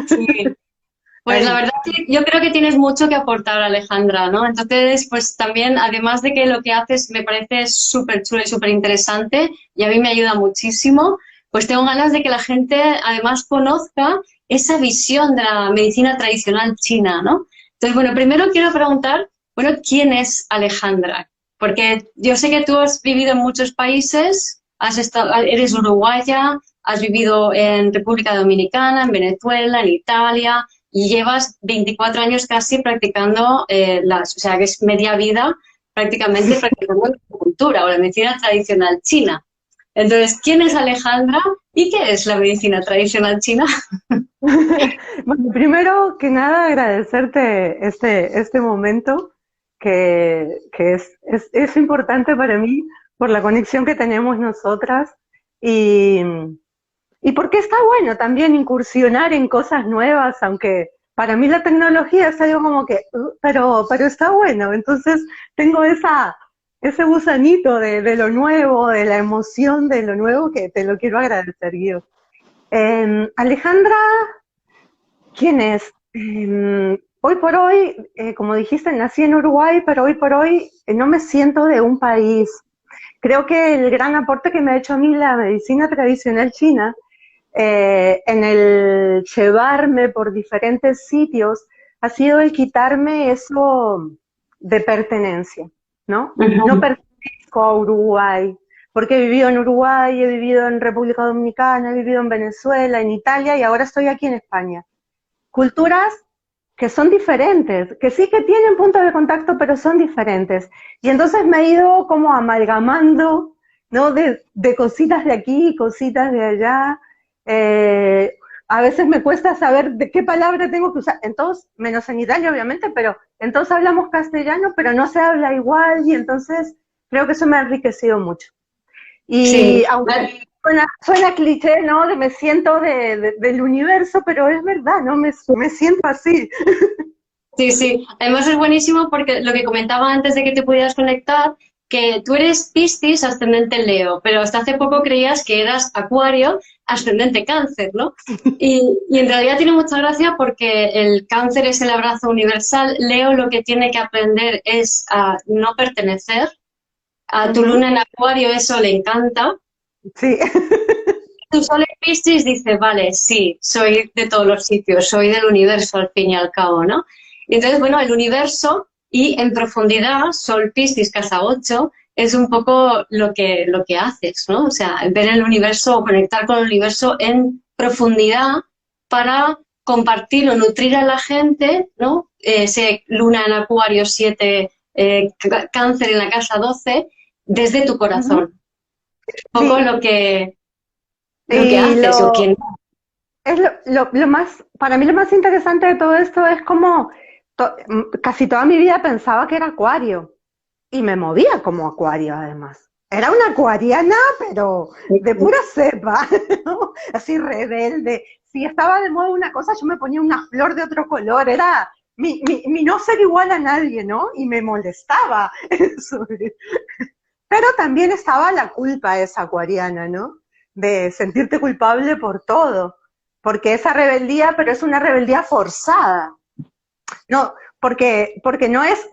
Sí. Pues la Ahí. verdad que yo creo que tienes mucho que aportar, Alejandra, ¿no? Entonces, pues también, además de que lo que haces me parece súper chulo y súper interesante y a mí me ayuda muchísimo, pues tengo ganas de que la gente además conozca esa visión de la medicina tradicional china, ¿no? Entonces, bueno, primero quiero preguntar, bueno, ¿quién es Alejandra? Porque yo sé que tú has vivido en muchos países, has estado, eres uruguaya, has vivido en República Dominicana, en Venezuela, en Italia y llevas 24 años casi practicando o sea, que es media vida prácticamente practicando la cultura o la medicina tradicional china. Entonces, ¿quién es Alejandra y qué es la medicina tradicional china? Bueno, primero que nada agradecerte este momento que es importante para mí por la conexión que tenemos nosotras y, y porque está bueno también incursionar en cosas nuevas, aunque para mí la tecnología es algo como que, pero está bueno, entonces tengo ese gusanito de lo nuevo, de la emoción de lo nuevo que te lo quiero agradecer, Guido. Alejandra, ¿quién es? Hoy por hoy, como dijiste, nací en Uruguay, pero hoy por hoy no me siento de un país. Creo que el gran aporte que me ha hecho a mí la medicina tradicional china, en el llevarme por diferentes sitios, ha sido el quitarme eso de pertenencia, ¿no? No Ujú. pertenezco a Uruguay, porque he vivido en Uruguay, he vivido en República Dominicana, he vivido en Venezuela, en Italia y ahora estoy aquí en España. Culturas que son diferentes, que sí que tienen puntos de contacto, pero son diferentes. Y entonces me he ido como amalgamando, ¿no? De cositas de aquí, cositas de allá. Eh, a veces me cuesta saber de qué palabra tengo que usar. Entonces, menos en Italia, obviamente, pero entonces hablamos castellano, pero no se habla igual. Y entonces creo que eso me ha enriquecido mucho. Sí, Y aunque suena cliché, ¿no? De me siento del universo, pero es verdad, ¿no? Me siento así. sí, sí. Además es buenísimo porque lo que comentaba antes de que te pudieras conectar, que tú eres Piscis ascendente Leo, pero hasta hace poco creías que eras Acuario ascendente Cáncer, ¿no? Y en realidad tiene mucha gracia porque el Cáncer es el abrazo universal. Leo lo que tiene que aprender es a no pertenecer. A tu Ujú. luna en Acuario eso le encanta. Sí. Tu Sol en Piscis dice, vale, sí, soy de todos los sitios, soy del universo al fin y al cabo, ¿no? Y entonces, bueno, el universo y en profundidad, Sol Piscis, casa 8 es un poco lo que haces, ¿no? O sea, ver el universo o conectar con el universo en profundidad para compartir o nutrir a la gente, ¿no? Ese luna en Acuario 7 cáncer en la casa 12 desde tu Ujú. corazón. Un poco Sí. lo que Y haces o quien es lo más, para mí lo más interesante de todo esto es como casi toda mi vida pensaba que era acuario y me movía como acuario además. Era una acuariana, pero de pura cepa, ¿no? Así rebelde. Si estaba de moda una cosa, yo me ponía una flor de otro color. Era mi no ser igual a nadie, ¿no? Y me molestaba eso. Pero también estaba la culpa esa acuariana, ¿no? De sentirte culpable por todo. Porque esa rebeldía, pero es una rebeldía forzada. No, porque no es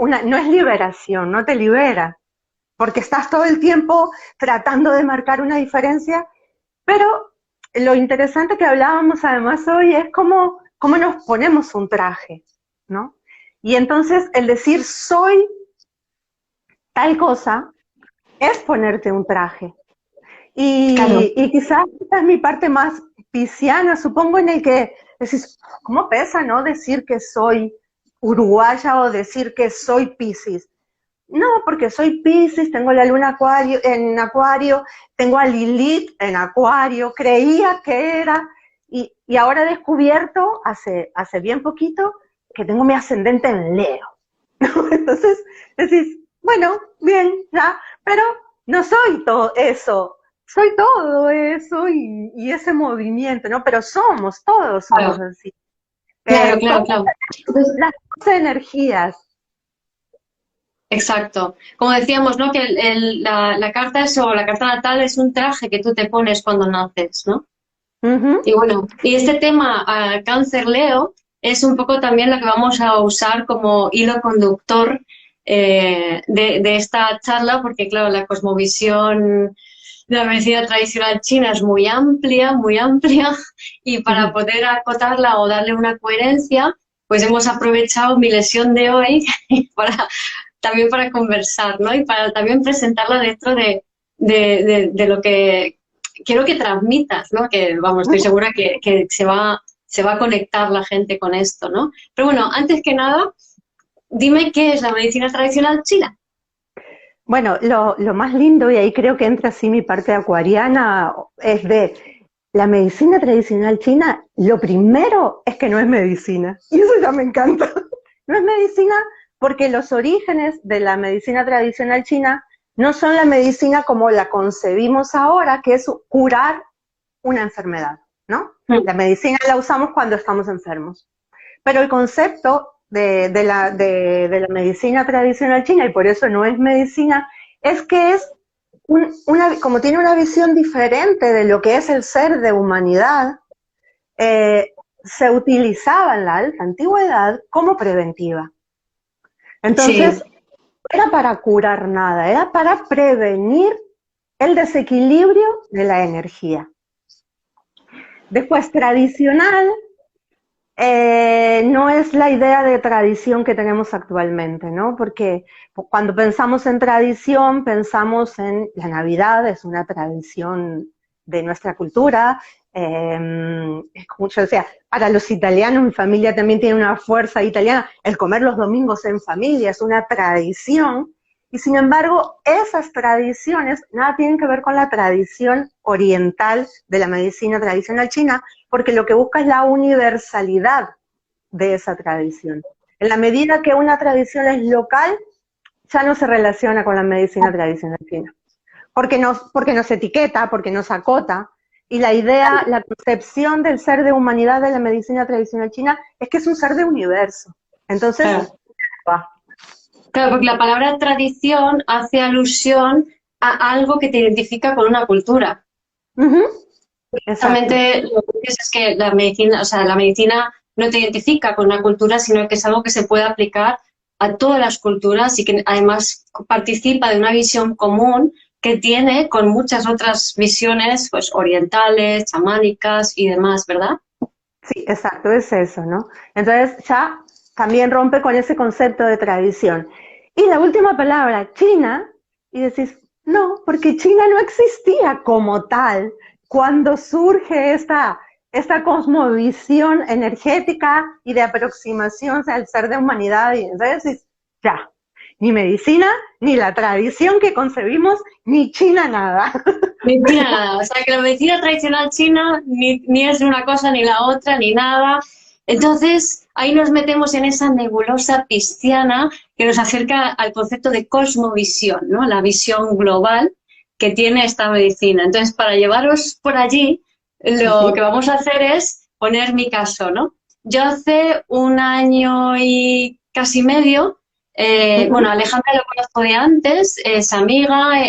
liberación, no te libera. Porque estás todo el tiempo tratando de marcar una diferencia. Pero lo interesante que hablábamos además hoy es cómo nos ponemos un traje, ¿no? Y entonces el decir soy tal cosa es ponerte un traje. claro, Y quizás esta es mi parte más pisciana, supongo, en el que decís, ¿cómo pesa, no? Decir que soy uruguaya o decir que soy Piscis. No, porque soy Piscis, tengo la luna en Acuario, tengo a Lilith en Acuario, creía que era, y ahora he descubierto hace bien poquito que tengo mi ascendente en Leo. Entonces decís, bueno, bien, ya, pero no soy todo eso, soy todo eso y ese movimiento, ¿no? Pero todos somos claro, así. claro, claro, Somos claro. Entonces, las 12 energías. exacto. Como decíamos, ¿no? Que la carta es, o la carta natal es un traje que tú te pones cuando naces, ¿no? Ujú. Y bueno, y este tema, Cáncer Leo, es un poco también lo que vamos a usar como hilo conductor de esta charla, porque claro, la cosmovisión de la medicina tradicional china es muy amplia, y para Ujú. poder acotarla o darle una coherencia, pues hemos aprovechado mi lesión de hoy para, también para conversar, ¿no? Y para también presentarla dentro de lo que quiero que transmitas, ¿no? Que, vamos, estoy segura que se va a conectar la gente con esto, ¿no? Pero bueno, antes que nada, dime qué es la medicina tradicional china. Bueno, lo más lindo, y ahí creo que entra así mi parte acuariana, es de la medicina tradicional china, lo primero es que no es medicina. Y eso ya me encanta. No es medicina porque los orígenes de la medicina tradicional china no son la medicina como la concebimos ahora, que es curar una enfermedad, ¿no? La medicina la usamos cuando estamos enfermos. Pero el concepto de la medicina tradicional china, y por eso no es medicina, es que es como tiene una visión diferente de lo que es el ser de humanidad, se utilizaba en la alta antigüedad como preventiva. Sí, Entonces, no era para curar nada, era para prevenir el desequilibrio de la energía. Después, tradicional no es la idea de tradición que tenemos actualmente, ¿no? Porque cuando pensamos en tradición, pensamos en la Navidad, es una tradición de nuestra cultura. Es como yo decía, para los italianos, mi familia también tiene una fuerza italiana, el comer los domingos en familia es una tradición, y sin embargo, esas tradiciones nada tienen que ver con la tradición oriental de la medicina tradicional china, porque lo que busca es la universalidad de esa tradición. En la medida que una tradición es local, ya no se relaciona con la medicina tradicional china, porque nos etiqueta, porque nos acota, y la idea, la concepción del ser de humanidad de la medicina tradicional china es que es un ser de universo. Entonces, claro. va. Claro, porque la palabra tradición hace alusión a algo que te identifica con una cultura. Ujú, exacto. Realmente lo que dices es que la medicina, o sea, la medicina no te identifica con una cultura, sino que es algo que se puede aplicar a todas las culturas y que además participa de una visión común que tiene con muchas otras visiones, pues orientales, chamánicas y demás, ¿verdad? Sí, exacto, es eso, ¿no? Entonces ya también rompe con ese concepto de tradición. Y la última palabra, China, y decís, no, porque China no existía como tal cuando surge esta cosmovisión energética y de aproximación al ser de humanidad. Y entonces decís, ya, ni medicina, ni la tradición que concebimos, ni China nada. Medicina nada, o sea que la medicina tradicional china ni es una cosa ni la otra ni nada. Entonces ahí nos metemos en esa nebulosa pisciana que nos acerca al concepto de cosmovisión, ¿no? La visión global que tiene esta medicina. Entonces, para llevaros por allí, lo que vamos a hacer es poner mi caso, ¿no? Yo hace un año y casi medio, bueno, Alejandra lo conozco de antes, es amiga,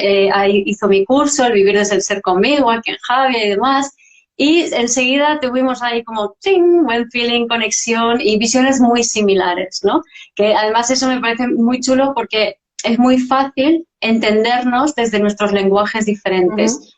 hizo mi curso, el Vivir desde el Ser conmigo, aquí en Javi y demás, y enseguida tuvimos ahí como ¡ting! Buen feeling, conexión y visiones muy similares, ¿no? Que además eso me parece muy chulo porque es muy fácil entendernos desde nuestros lenguajes diferentes.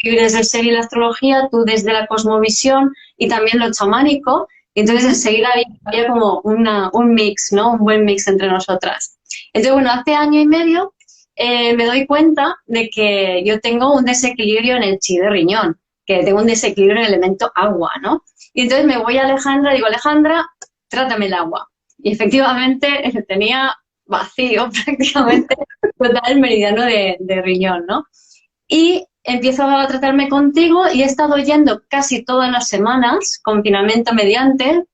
Vivir desde el ser y la astrología, tú desde la cosmovisión y también lo chamánico, y entonces enseguida había como un mix, ¿no? Un buen mix entre nosotras. Entonces, bueno, hace año y medio me doy cuenta de que yo tengo un desequilibrio en el chi de riñón, que tengo un desequilibrio en el elemento agua, ¿no? Y entonces me voy a Alejandra, digo, Alejandra, trátame el agua. Y efectivamente tenía vacío prácticamente total el meridiano de riñón, ¿no? Y empiezo a tratarme contigo y he estado yendo casi todas las semanas, confinamiento mediante,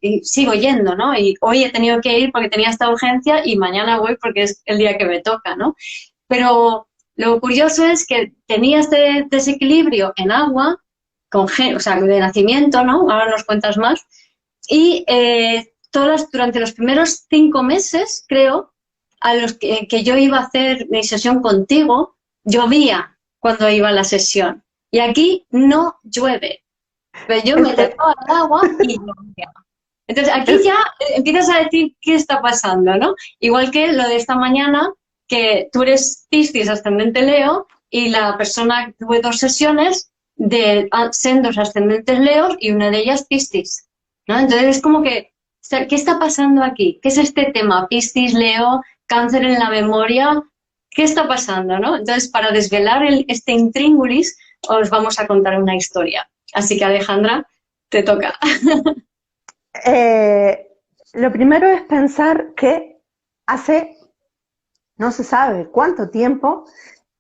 y sigo yendo, ¿no? Y hoy he tenido que ir porque tenía esta urgencia y mañana voy porque es el día que me toca, ¿no? Pero lo curioso es que tenía este desequilibrio en agua, o sea, de nacimiento, ¿no? Ahora nos cuentas más. Y durante los primeros 5 meses, creo, a los que yo iba a hacer mi sesión contigo, llovía cuando iba a la sesión. Y aquí no llueve. Pero yo me Este, levanto al agua y llovía. Entonces aquí es, ya empiezas a decir qué está pasando, ¿no? Igual que lo de esta mañana, que tú eres Piscis ascendente Leo y la persona tuve 2 sesiones de sendos ascendentes Leos y una de ellas Piscis, ¿no? Entonces es como que, o sea, ¿qué está pasando aquí? ¿Qué es este tema? Piscis, Leo, cáncer en la memoria, ¿qué está pasando, no? Entonces, para desvelar este intríngulis, os vamos a contar una historia. Así que, Alejandra, te toca. eh, lo primero es pensar que hace no se sabe cuánto tiempo,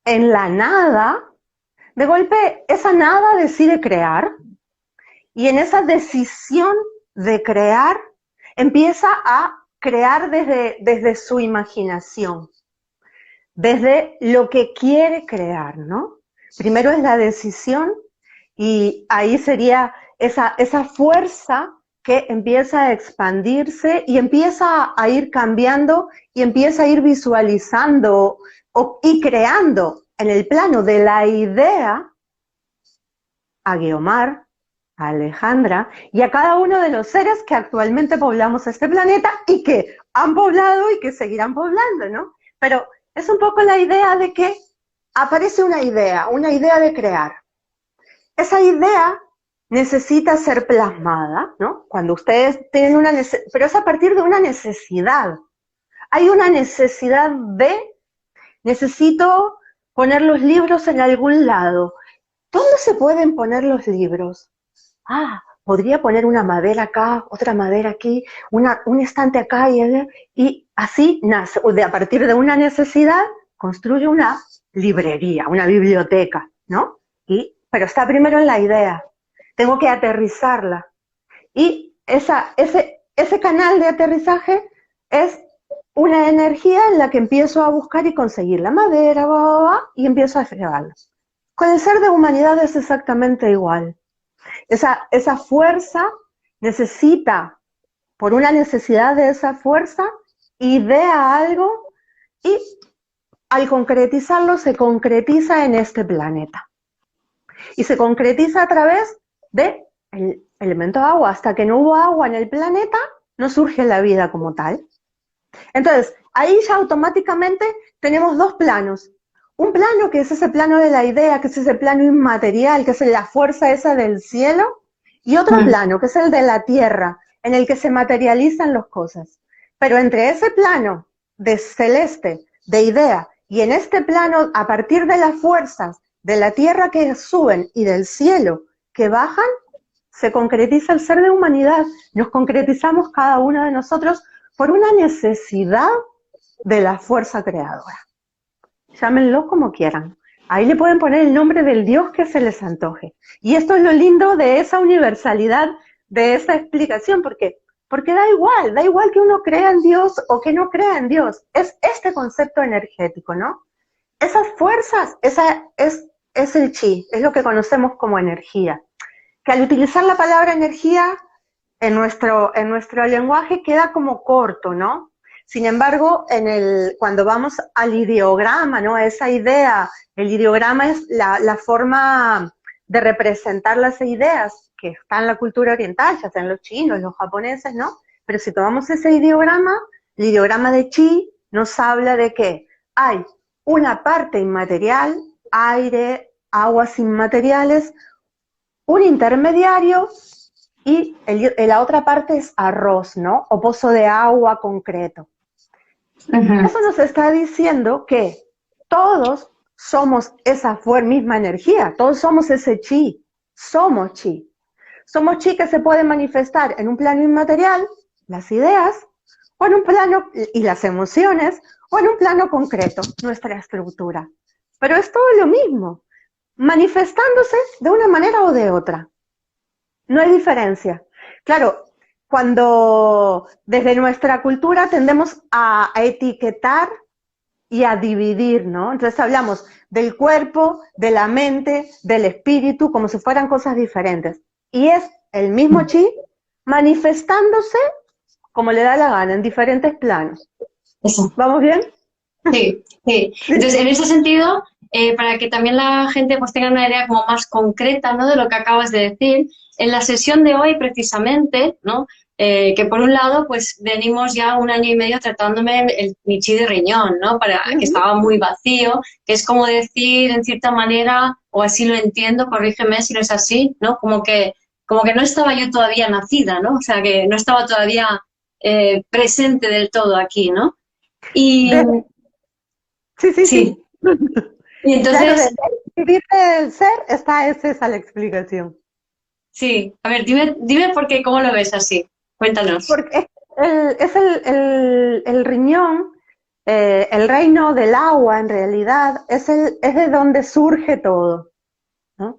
en la nada, de golpe esa nada decide crear y en esa decisión de crear empieza a crear desde su imaginación, desde lo que quiere crear, ¿no? Primero es la decisión y ahí sería esa fuerza que empieza a expandirse y empieza a ir cambiando y empieza a ir visualizando y creando en el plano de la idea a Guiomar, a Alejandra y a cada uno de los seres que actualmente poblamos este planeta y que han poblado y que seguirán poblando, ¿no? Pero es un poco la idea de que aparece una idea de crear. Esa idea necesita ser plasmada, ¿no? Cuando ustedes tienen una necesidad, pero es a partir de una necesidad. Hay una necesidad necesito poner los libros en algún lado. ¿Dónde se pueden poner los libros? Ah, podría poner una madera acá, otra madera aquí, un estante acá y así nace, a partir de una necesidad, construye una librería, una biblioteca, ¿no? Pero está primero en la idea. Tengo que aterrizarla. Y ese canal de aterrizaje es una energía en la que empiezo a buscar y conseguir la madera, y empiezo a llevarla. Con el ser de humanidad es exactamente igual. Esa fuerza necesita, por una necesidad de esa fuerza, idea algo y al concretizarlo se concretiza en este planeta. Y se concretiza a través del elemento agua. Hasta que no hubo agua en el planeta, no surge la vida como tal. Entonces, ahí ya automáticamente tenemos dos planos. Un plano que es ese plano de la idea, que es ese plano inmaterial, que es la fuerza esa del cielo, y otro plano, que es el de la tierra, en el que se materializan las cosas. Pero entre ese plano de celeste, de idea, y en este plano, a partir de las fuerzas de la tierra que suben y del cielo que bajan, se concretiza el ser de humanidad. Nos concretizamos cada uno de nosotros por una necesidad de la fuerza creadora. Llámenlo como quieran. Ahí le pueden poner el nombre del Dios que se les antoje. Y esto es lo lindo de esa universalidad, de esa explicación, porque da igual que uno crea en Dios o que no crea en Dios. Es este concepto energético, ¿no? Esas fuerzas, esa es el chi, es lo que conocemos como energía. Que al utilizar la palabra energía en nuestro lenguaje queda como corto, ¿no? Sin embargo, cuando vamos al ideograma, ¿no? Esa idea, el ideograma es la forma de representar las ideas que está en la cultura oriental, ya sean los chinos, los japoneses, ¿no? Pero si tomamos ese ideograma, el ideograma de chi nos habla de que hay una parte inmaterial, aire, aguas inmateriales, un intermediario y la otra parte es arroz, ¿no? O pozo de agua concreto. Eso nos está diciendo que todos somos esa misma energía, todos somos ese chi, somos chi. Somos chi que se puede manifestar en un plano inmaterial, las ideas, o en un plano, y las emociones, o en un plano concreto, nuestra estructura. Pero es todo lo mismo, manifestándose de una manera o de otra. No hay diferencia. Claro, cuando desde nuestra cultura tendemos a etiquetar y a dividir, ¿no? Entonces hablamos del cuerpo, de la mente, del espíritu, como si fueran cosas diferentes. Y es el mismo chi manifestándose como le da la gana, en diferentes planos. Eso. ¿Vamos bien? Sí, sí. Entonces, en ese sentido, para que también la gente pues tenga una idea como más concreta, ¿no? De lo que acabas de decir. En la sesión de hoy, precisamente, ¿no? Que por un lado, pues venimos ya 1 año y medio tratándome mi chi de riñón, ¿no? Que estaba muy vacío, que es como decir, en cierta manera, o así lo entiendo, corrígeme si no es así, ¿no? Como que no estaba yo todavía nacida, ¿no? O sea, que no estaba todavía presente del todo aquí, ¿no? Y De- sí, sí, sí. sí, y Claro, entonces, de vivir del ser es esa la explicación. sí, a ver, dime por qué, ¿cómo lo ves así? Cuéntanos. Porque es el riñón, el reino del agua en realidad, es de donde surge todo, ¿no?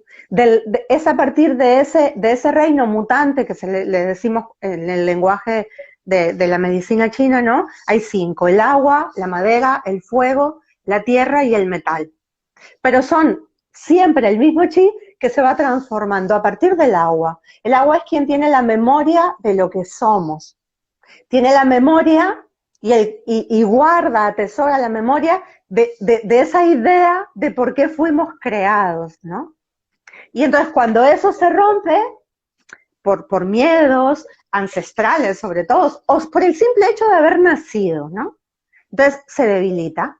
Es a partir de ese reino mutante que le decimos en el lenguaje de la medicina china, ¿no? Hay 5, el agua, la madera, el fuego, la tierra y el metal. Pero son siempre el mismo chi que se va transformando a partir del agua. El agua es quien tiene la memoria de lo que somos. Tiene la memoria y guarda, atesora la memoria de esa idea de por qué fuimos creados, ¿no? Y entonces cuando eso se rompe, por miedos ancestrales sobre todo, o por el simple hecho de haber nacido, ¿no? Entonces se debilita.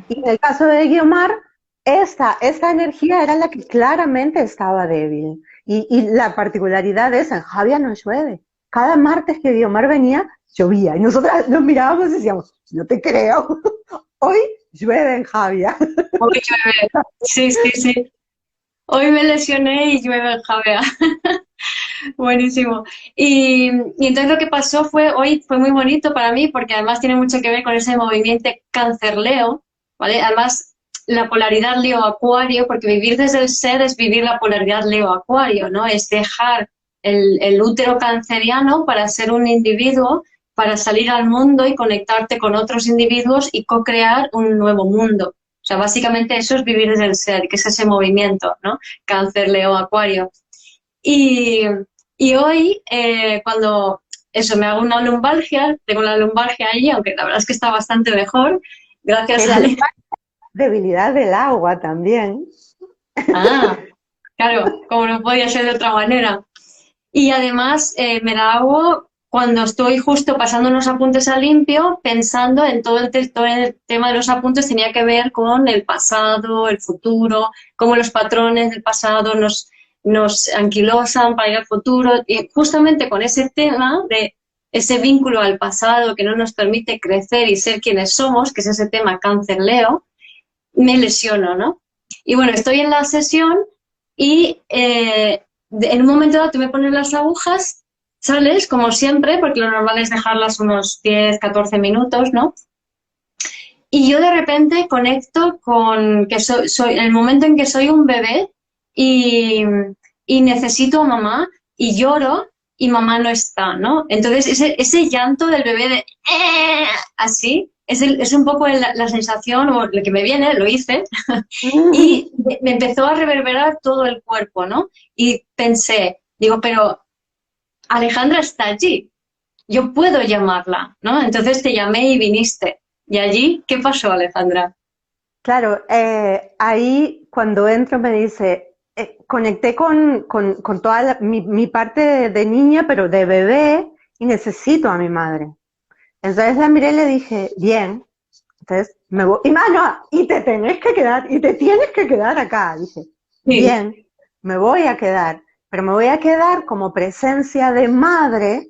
Y en el caso de Guiomar, esta energía era la que claramente estaba débil. Y la particularidad es, en Javia no llueve. Cada martes que Guiomar venía, llovía. Y nosotras nos mirábamos y decíamos, no te creo, hoy llueve en Javia. Hoy llueve. Sí, sí, sí. Hoy me lesioné y llueve en Javea. Buenísimo. Y entonces lo que pasó hoy fue muy bonito para mí porque además tiene mucho que ver con ese movimiento cáncer-Leo, ¿vale? Además, la polaridad Leo-Acuario, porque vivir desde el ser es vivir la polaridad Leo-Acuario, ¿no? Es dejar el útero canceriano para ser un individuo, para salir al mundo y conectarte con otros individuos y co-crear un nuevo mundo. O sea, básicamente eso es vivir desde el ser, que es ese movimiento, ¿no? Cáncer, Leo, Acuario. Y, y hoy, cuando eso, me hago una lumbalgia, tengo la lumbalgia ahí, aunque la verdad es que está bastante mejor, Que gracias la a... debilidad del agua también. Ah, claro, como no podía ser de otra manera. Y además me la hago cuando estoy justo pasando unos apuntes a limpio, pensando en todo el tema de los apuntes tenía que ver con el pasado, el futuro, cómo los patrones del pasado nos anquilosan para ir al futuro. Y justamente con ese tema de ese vínculo al pasado que no nos permite crecer y ser quienes somos, que es ese tema cáncer-Leo, me lesiono, ¿no? Y bueno, estoy en la sesión y en un momento dado tú me pones las agujas, sales como siempre, porque lo normal es dejarlas unos 10, 14 minutos, ¿no? Y yo de repente conecto con que soy el momento en que soy un bebé y, y necesito a mamá y lloro y mamá no está, ¿no? Entonces ese llanto del bebé de así es un poco la sensación o lo que me viene, lo hice, y me empezó a reverberar todo el cuerpo, ¿no? Y pensé, digo, pero Alejandra está allí, yo puedo llamarla, ¿no? Entonces te llamé y viniste. ¿Y allí qué pasó, Alejandra? Claro, ahí cuando entro me dice, conecté con toda mi parte de niña, pero de bebé, y necesito a mi madre. Entonces la miré y le dije, bien, entonces me voy, y mano, y te tenés que quedar, y te tienes que quedar acá. Dije, Sí, bien, me voy a quedar, pero me voy a quedar como presencia de madre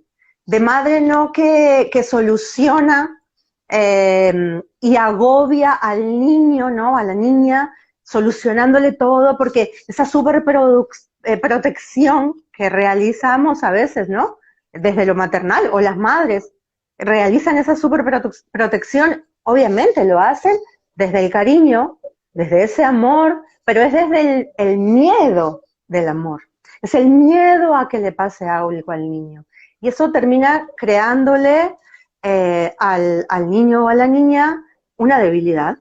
no que soluciona y agobia al niño, ¿no? A la niña, solucionándole todo, porque esa protección que realizamos a veces, ¿no? Desde lo maternal, o las madres realizan esa protección, obviamente lo hacen desde el cariño, desde ese amor, pero es desde el miedo del amor. Es el miedo a que le pase algo al niño. Y eso termina creándole al niño o a la niña una debilidad.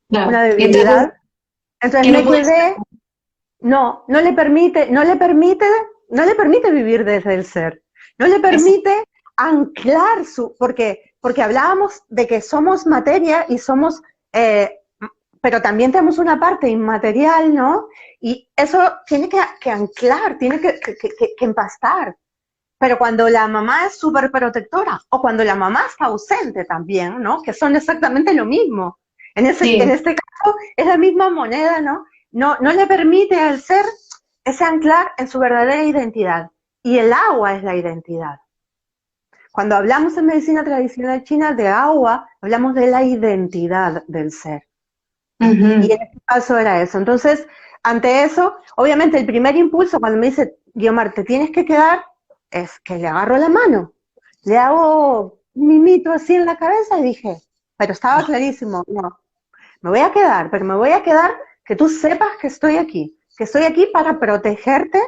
claro. Una Y entonces, debilidad. Entonces ¿qué no me puedes? quedé, no le permite vivir desde el ser. No le Eso. permite porque hablábamos de que somos materia y somos pero también tenemos una parte inmaterial, ¿no? Y eso tiene que anclar, tiene que empastar. Pero cuando la mamá es súper protectora o cuando la mamá está ausente también, ¿no? Que son exactamente lo mismo. En Sí. este caso es la misma moneda, ¿no? No le permite al ser ese anclar en su verdadera identidad. Y el agua es la identidad. Cuando hablamos en medicina tradicional china de agua, hablamos de la identidad del ser. Y Ujú. en este caso era eso. Entonces, ante eso, obviamente el primer impulso cuando me dice, Guiomar, te tienes que quedar, es que le agarro la mano, le hago un mimito así en la cabeza y dije, pero estaba clarísimo, no, me voy a quedar, pero me voy a quedar que tú sepas que estoy aquí para protegerte,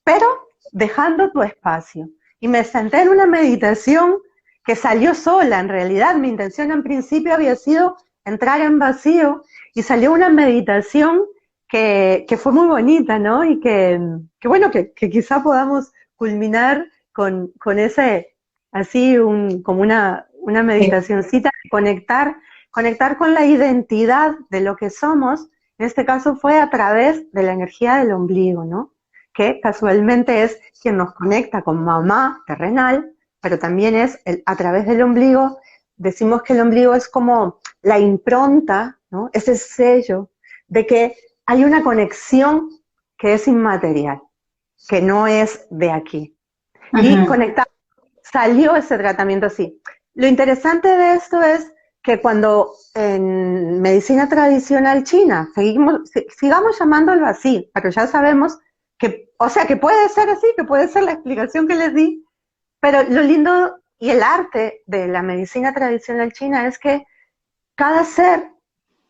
pero dejando tu espacio. Y me senté en una meditación que salió sola, en realidad mi intención en principio había sido entrar en vacío y salió una meditación que fue muy bonita, ¿no? Y que bueno, que quizá podamos culminar con ese, así, como una meditacioncita, conectar con la identidad de lo que somos. En este caso fue a través de la energía del ombligo, ¿no? Que casualmente es quien nos conecta con mamá terrenal, pero también es a través del ombligo. Decimos que el ombligo es como la impronta, ¿no? Ese sello de que hay una conexión que es inmaterial, que no es de aquí. Y Ujú. conectar, salió ese tratamiento así. Lo interesante de esto es que cuando en medicina tradicional china, sigamos llamándolo así, pero ya sabemos que, o sea, que puede ser así, que puede ser la explicación que les di, pero lo lindo y el arte de la medicina tradicional china es que cada ser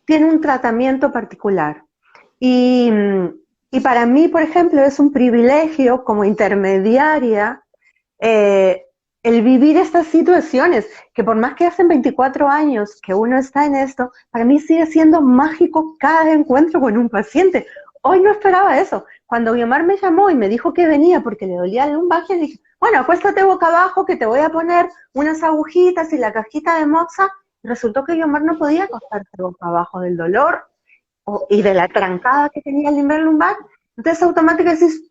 tiene un tratamiento particular. Y, y para mí, por ejemplo, es un privilegio como intermediaria eh, el vivir estas situaciones, que por más que hacen 24 años que uno está en esto, para mí sigue siendo mágico cada encuentro con un paciente. Hoy no esperaba eso. Cuando Guiomar me llamó y me dijo que venía porque le dolía el lumbaje, le dije, bueno, acuéstate boca abajo que te voy a poner unas agujitas y la cajita de moxa. Y resultó que Guiomar no podía acostarse boca abajo del dolor y de la trancada que tenía el nivel lumbar. Entonces automáticamente decís,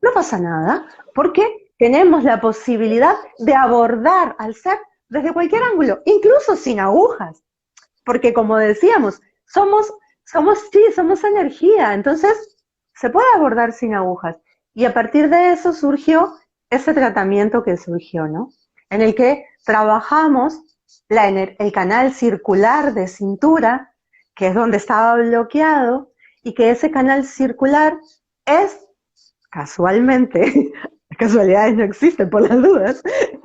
no pasa nada, porque tenemos la posibilidad de abordar al ser desde cualquier ángulo, incluso sin agujas, porque como decíamos, somos energía, entonces se puede abordar sin agujas. Y a partir de eso surgió ese tratamiento que surgió, ¿no? En el que trabajamos el canal circular de cintura, que es donde estaba bloqueado, y que ese canal circular es casualmente, casualidades no existen por las dudas,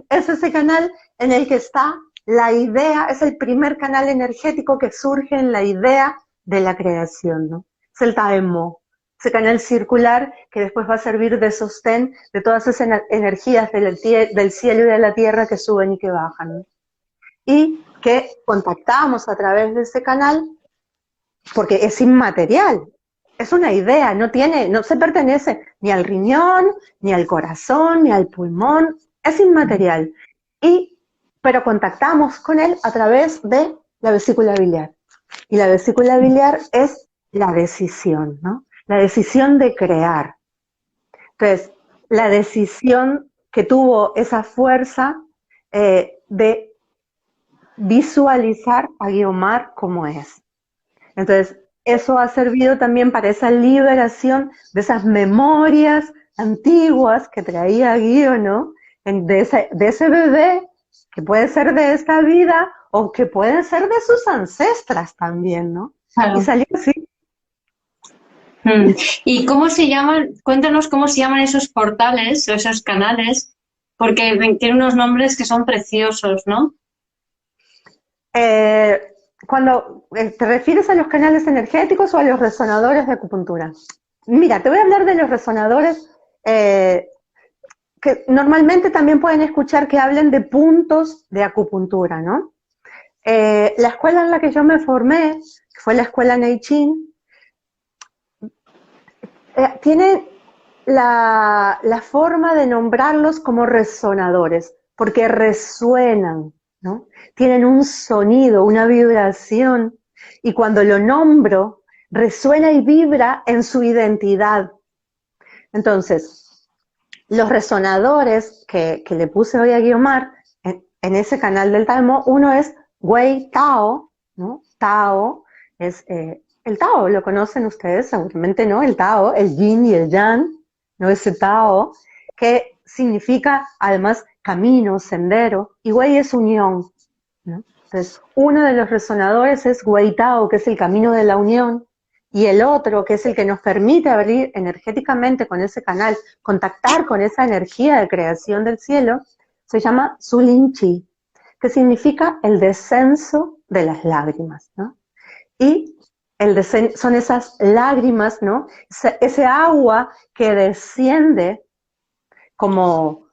es ese canal en el que está la idea, es el primer canal energético que surge en la idea de la creación, ¿no? Es el Taemo, ese canal circular que después va a servir de sostén de todas esas energías del cielo y de la tierra que suben y que bajan, ¿no? Y que contactamos a través de ese canal porque es inmaterial, es una idea, no se pertenece ni al riñón, ni al corazón, ni al pulmón, es inmaterial. Pero contactamos con él a través de la vesícula biliar. Y la vesícula biliar es la decisión, ¿no? La decisión de crear. Entonces, la decisión que tuvo esa fuerza de visualizar a Guiomar como es. Entonces, eso ha servido también para esa liberación de esas memorias antiguas que traía Guío, ¿no? De ese bebé, que puede ser de esta vida o que pueden ser de sus ancestras también, ¿no? Y Claro. salió así. Mm. ¿Y cómo se llaman? Cuéntanos cómo se llaman esos portales o esos canales, porque tienen unos nombres que son preciosos, ¿no? Eh, cuando te refieres a los canales energéticos o a los resonadores de acupuntura. Mira, te voy a hablar de los resonadores que normalmente también pueden escuchar que hablen de puntos de acupuntura, ¿no? La escuela en la que yo me formé, que fue la escuela Neichin, tiene la forma de nombrarlos como resonadores, porque resuenan, ¿no? Tienen un sonido, una vibración Y cuando lo nombro, resuena y vibra en su identidad. Entonces, los resonadores que le puse hoy a Guiomar en ese canal del Tao, uno es Wei Tao, ¿no? Tao es el Tao, ¿lo conocen ustedes? Seguramente no, el Tao, el Yin y el Yang, ¿no? Ese Tao, que significa además camino, sendero, y Wei es unión, ¿no? Entonces, uno de los resonadores es Wei Tao, que es el camino de la unión, y el otro, que es el que nos permite abrir energéticamente con ese canal, contactar con esa energía de creación del cielo, se llama Zulin Chi, que significa el descenso de las lágrimas, ¿no? Y son esas lágrimas, ¿no? Ese agua que desciende como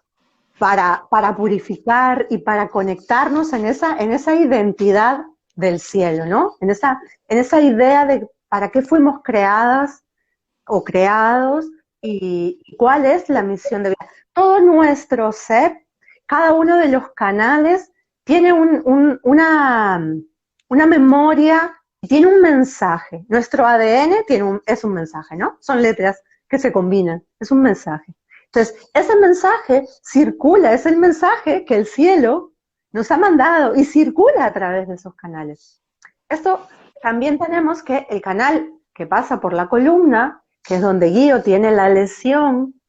para purificar y para conectarnos en esa identidad del cielo, ¿no? En esa idea de para qué fuimos creadas o creados y cuál es la misión de vida. Todo nuestro ser, cada uno de los canales tiene una memoria, tiene un mensaje. Nuestro ADN es un mensaje, ¿no? Son letras que se combinan, es un mensaje. Entonces, ese mensaje circula, es el mensaje que el cielo nos ha mandado y circula a través de esos canales. Esto también tenemos que el canal que pasa por la columna, que es donde Guío tiene la lesión,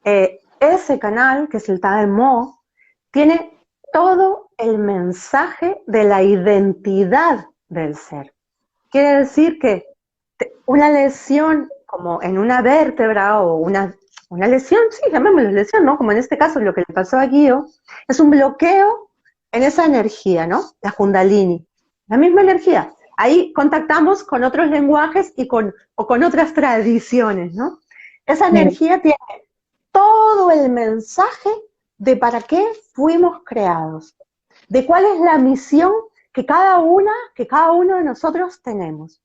ese canal, que es el Tao Mo, tiene todo el mensaje de la identidad del ser. Quiere decir que una lesión como en una vértebra o una lesión, sí, llamémoslo lesión, ¿no? Como en este caso lo que le pasó a Guío, es un bloqueo en esa energía, ¿no? La Kundalini, la misma energía. Ahí contactamos con otros lenguajes o con otras tradiciones, ¿no? Esa energía tiene todo el mensaje de para qué fuimos creados, de cuál es la misión que cada uno de nosotros tenemos.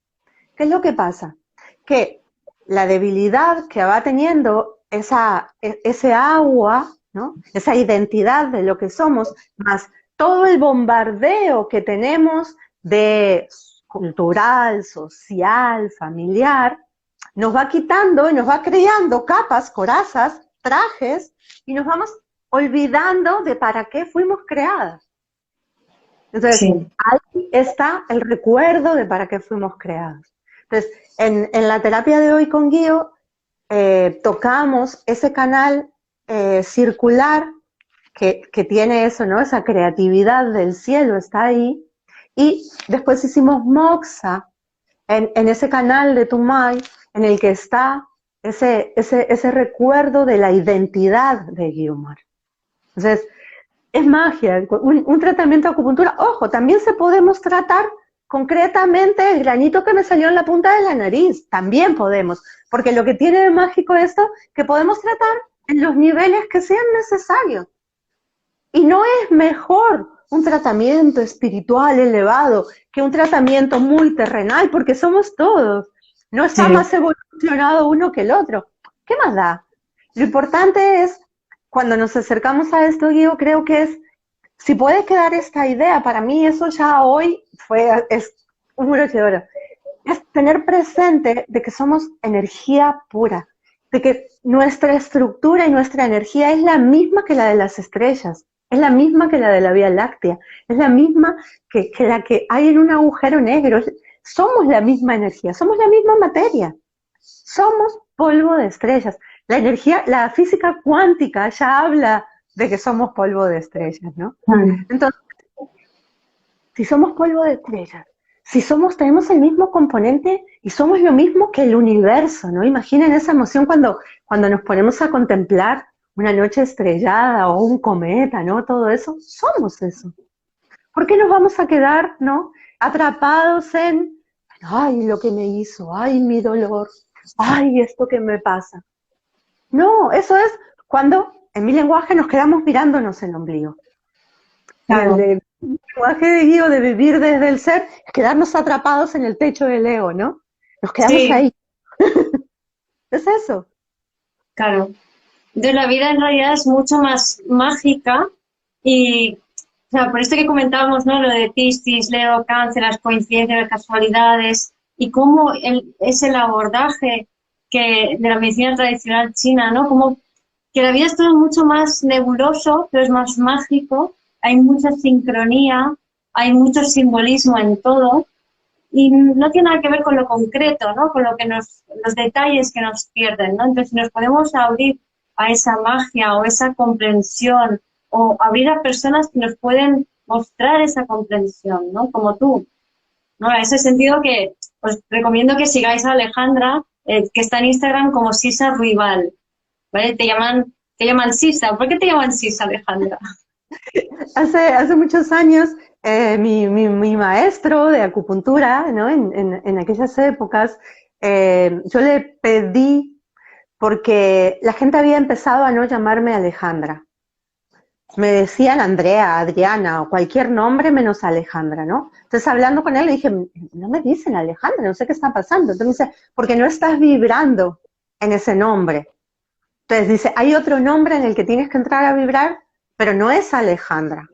¿Qué es lo que pasa? Que la debilidad que va teniendo ese agua, ¿no? Esa identidad de lo que somos, más todo el bombardeo que tenemos de cultural, social, familiar, nos va quitando y nos va creando capas, corazas, trajes, y nos vamos olvidando de para qué fuimos creadas. Entonces, sí, ahí está el recuerdo de para qué fuimos creados. Entonces, en la terapia de hoy con Guío, tocamos ese canal circular que tiene eso, ¿no? Esa creatividad del cielo está ahí. Y después hicimos Moxa en ese canal de Tumay, en el que está ese recuerdo de la identidad de Guiomar. Entonces, es magia, un tratamiento de acupuntura. Ojo, también se podemos tratar concretamente el granito que me salió en la punta de la nariz. También podemos, porque lo que tiene de mágico esto, que podemos tratar en los niveles que sean necesarios. Y no es mejor un tratamiento espiritual elevado que un tratamiento muy terrenal, porque somos todos. No está más evolucionado uno que el otro. ¿Qué más da? Lo importante es, cuando nos acercamos a esto, Guido, creo que es, si puede quedar esta idea, para mí eso ya hoy es un broche de oro, es tener presente de que somos energía pura, de que nuestra estructura y nuestra energía es la misma que la de las estrellas, es la misma que la de la Vía Láctea, es la misma que la que hay en un agujero negro. Somos la misma energía, somos la misma materia, somos polvo de estrellas. La energía, la física cuántica ya habla de que somos polvo de estrellas, ¿no? Entonces, si somos polvo de estrellas, si tenemos el mismo componente y somos lo mismo que el universo, ¿no? Imaginen esa emoción cuando nos ponemos a contemplar una noche estrellada o un cometa, ¿no? Todo eso, somos eso. ¿Por qué nos vamos a quedar, ¿no? Atrapados en, ay, lo que me hizo, ay, mi dolor, ay, esto que me pasa. No, eso es cuando, en mi lenguaje, nos quedamos mirándonos el ombligo. Claro. El lenguaje de Guido de vivir desde el ser es quedarnos atrapados en el techo del ego, ¿no? Nos quedamos ahí. Es eso. Claro. Entonces la vida en realidad es mucho más mágica y O sea, por esto que comentábamos, ¿no? Lo de Piscis, Leo, Cáncer, las coincidencias, las casualidades, y cómo es el abordaje de la medicina tradicional china, ¿no? Como que la vida es todo mucho más nebuloso, pero es más mágico, hay mucha sincronía, hay mucho simbolismo en todo, y no tiene nada que ver con lo concreto, ¿no? Con lo que los detalles que nos pierden, ¿no? Entonces, si nos podemos abrir a esa magia o esa comprensión o abrir a personas que nos pueden mostrar esa comprensión, ¿no? Como tú, ¿no? En ese sentido que os recomiendo que sigáis a Alejandra, que está en Instagram como Sisa Ruibal, ¿vale? Te llaman Sisa. ¿Por qué te llaman Sisa, Alejandra? Hace muchos años, mi maestro de acupuntura, ¿no? En aquellas épocas, yo le pedí, porque la gente había empezado a no llamarme Alejandra. Me decían Andrea, Adriana o cualquier nombre menos Alejandra, ¿no? Entonces, hablando con él, le dije, no me dicen Alejandra, no sé qué está pasando. Entonces me dice, porque no estás vibrando en ese nombre. Entonces dice, hay otro nombre en el que tienes que entrar a vibrar, pero no es Alejandra.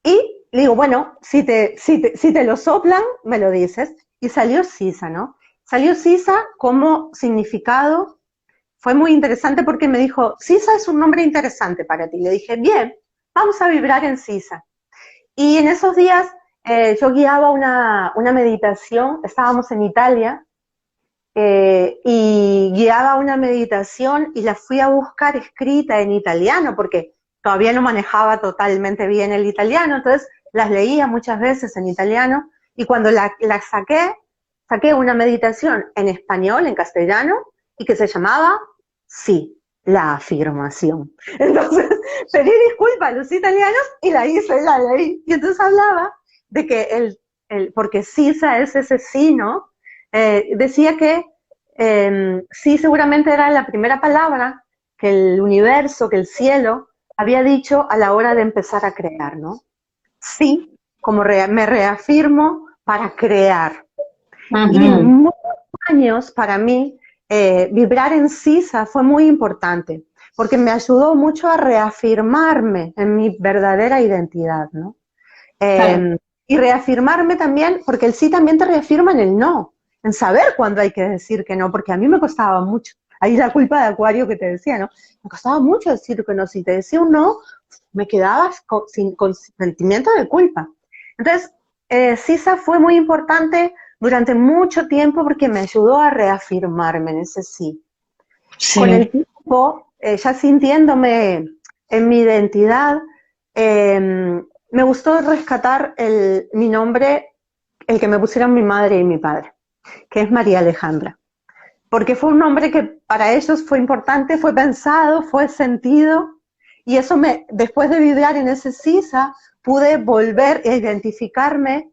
Y le digo, bueno, si te lo soplan, me lo dices. Y salió Sisa, ¿no? Salió Sisa como significado. Fue muy interesante porque me dijo, Sisa es un nombre interesante para ti. Le dije, bien, vamos a vibrar en Sisa. Y en esos días yo guiaba una meditación, estábamos en Italia, y guiaba una meditación y la fui a buscar escrita en italiano porque todavía no manejaba totalmente bien el italiano, entonces las leía muchas veces en italiano y cuando la saqué una meditación en español, en castellano, y que se llamaba Sí, la afirmación. Entonces pedí disculpas a los italianos y la hice, la leí. Y entonces hablaba de que porque Sisa es ese sí, ¿no? Decía que sí, seguramente era la primera palabra que el universo, que el cielo había dicho a la hora de empezar a crear, ¿no? Sí, como me reafirmo para crear. Y Ujú. muchos años para mí, vibrar en Sisa fue muy importante, porque me ayudó mucho a reafirmarme en mi verdadera identidad, ¿no? Claro. Y reafirmarme también, porque el sí también te reafirma en el no, en saber cuándo hay que decir que no, porque a mí me costaba mucho. Ahí la culpa de Acuario que te decía, ¿no? Me costaba mucho decir que no. Si te decía un no, me quedaba con sentimiento de culpa. Entonces, Sisa fue muy importante durante mucho tiempo porque me ayudó a reafirmarme en ese sí. Con Sí. el tiempo, ya sintiéndome en mi identidad, me gustó rescatar mi nombre, el que me pusieron mi madre y mi padre, que es María Alejandra. Porque fue un nombre que para ellos fue importante, fue pensado, fue sentido, y eso después de vibrar en ese SISA, pude volver a identificarme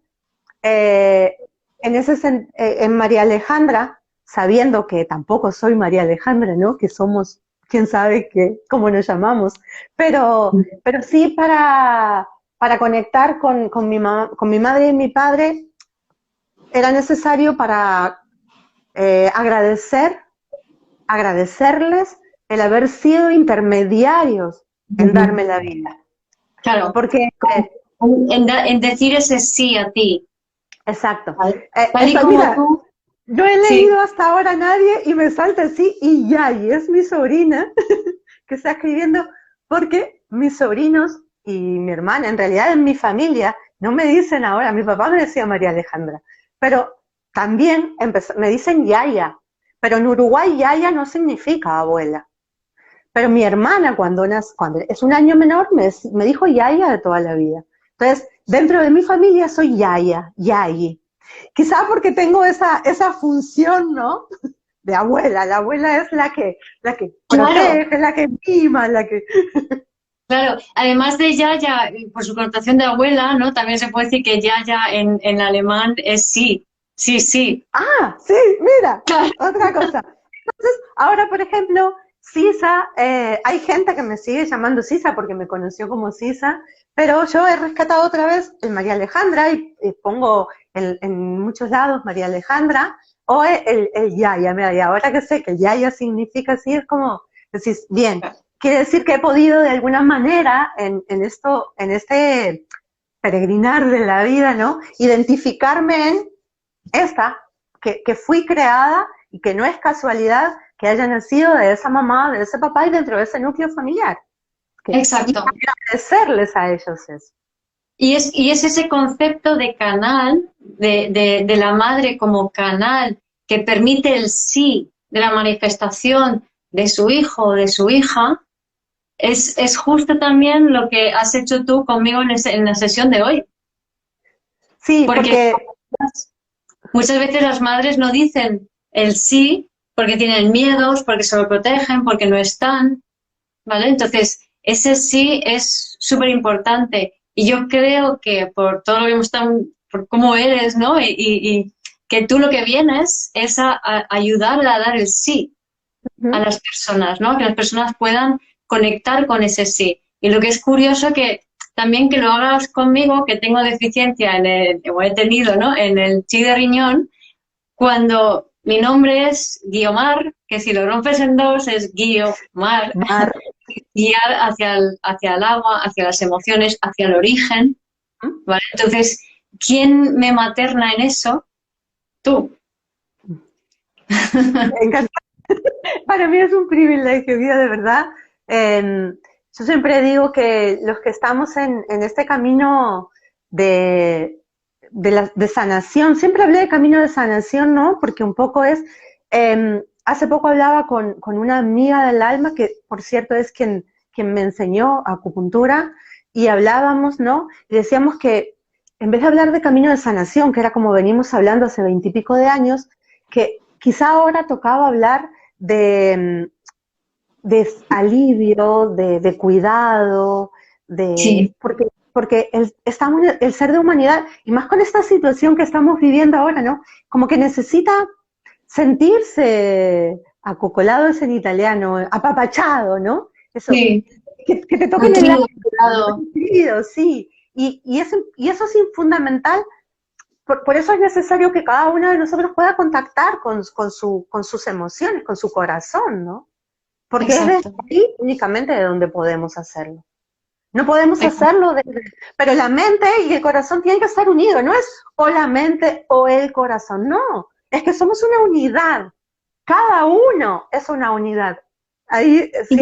eh, en María Alejandra, sabiendo que tampoco soy María Alejandra, ¿no? Que somos, quién sabe cómo nos llamamos, pero sí para conectar con mi madre y mi padre era necesario para agradecerles el haber sido intermediarios en Ujú. darme la vida. Claro. Porque, En decir ese sí a ti, exacto, ¿vale? Tal y eso, como mira, tú, no he sí. leído hasta ahora a nadie y me salta así y ya, y es mi sobrina que está escribiendo porque mis sobrinos y mi hermana, en realidad en mi familia, no me dicen ahora, mi papá me decía María Alejandra, pero también me dicen Yaya, pero en Uruguay Yaya no significa abuela. Pero mi hermana cuando es un año menor me dijo Yaya de toda la vida. Entonces, dentro de mi familia soy Yaya, Yayi. Quizá porque tengo esa función, ¿no? De abuela. La abuela es la que Claro, protege, la que mima, claro. Además de Yaya, por su connotación de abuela, ¿no? También se puede decir que Yaya en alemán es sí. Sí, sí. Ah, sí, mira, Claro. otra cosa. Entonces, ahora, por ejemplo, Sisa, hay gente que me sigue llamando Sisa porque me conoció como Sisa, pero yo he rescatado otra vez el María Alejandra y pongo en muchos lados María Alejandra o el Yaya. Mira, y ahora que sé que el Yaya significa así, es como decís, bien, quiere decir que he podido de alguna manera en este peregrinar de la vida, ¿no? Identificarme en esta, que fui creada y que no es casualidad que haya nacido de esa mamá, de ese papá y dentro de ese núcleo familiar. Y Exacto. agradecerles a ellos eso. Y es ese concepto de canal, de la madre como canal que permite el sí de la manifestación de su hijo o de su hija, es justo también lo que has hecho tú conmigo en la sesión de hoy. Sí, Porque porque muchas veces las madres no dicen el sí porque tienen miedos, porque se lo protegen, porque no están, ¿vale? Entonces, ese sí es súper importante. Y yo creo que por todo lo que hemos estado, por cómo eres, ¿no? Y que tú lo que vienes es a ayudar a dar el sí a las personas, ¿no? Que las personas puedan conectar con ese sí. Y lo que es curioso que también que lo hagas conmigo, que tengo deficiencia o he tenido, ¿no? En el chi de riñón, cuando mi nombre es Guiomar, que si lo rompes en dos es Guiomar, Mar, guiar hacia el agua, hacia las emociones, hacia el origen, ¿vale? Entonces, ¿quién me materna en eso? Tú. para mí es un privilegio, Guía, de verdad. Yo siempre digo que los que estamos en este camino de, de sanación, siempre hablé de camino de sanación, ¿no? Porque un poco es, hace poco hablaba con una amiga del alma, que por cierto es quien me enseñó acupuntura, y hablábamos, ¿no? Y decíamos que en vez de hablar de camino de sanación, que era como venimos hablando hace 20 y pico de años, que quizá ahora tocaba hablar de alivio, de cuidado, Sí. porque el ser de humanidad, y más con esta situación que estamos viviendo ahora, ¿no? Como que necesita sentirse acocolado, es en italiano, apapachado, ¿no? Eso, Sí, que te toquen el nutrido, alma, cuidado. querido, sí. Y eso es fundamental. Por eso es necesario que cada uno de nosotros pueda contactar con sus emociones, con su corazón, ¿no? Porque es desde Exacto. ahí únicamente de donde podemos hacerlo. No podemos Exacto. hacerlo desde... Pero la mente y el corazón tienen que estar unidos, no es o la mente o el corazón, no. Es que somos una unidad. Cada uno es una unidad. Ahí, Y, sí.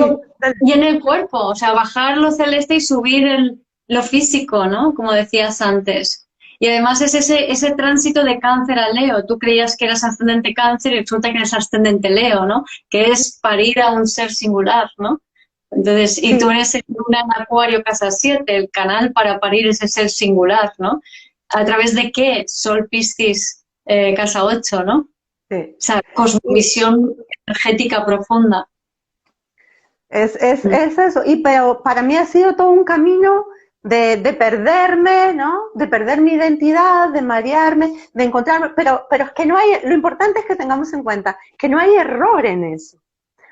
y en el cuerpo, o sea, bajar lo celeste y subir lo físico, ¿no? Como decías antes. Y además es ese tránsito de cáncer a Leo. Tú creías que eras ascendente cáncer y resulta que eres ascendente Leo, ¿no? Que es parir a un ser singular, ¿no? Entonces, y Sí, tú eres en Luna en Acuario, casa 7 el canal para parir ese ser singular, ¿no? ¿A través de qué? Sol Piscis, casa 8, ¿no? O sí. sea, Y cosmovisión energética profunda. es eso. Pero para mí ha sido todo un camino de perderme, ¿no? De perder mi identidad, de marearme, de encontrarme. Pero es que no hay, lo importante es que tengamos en cuenta que no hay error en eso.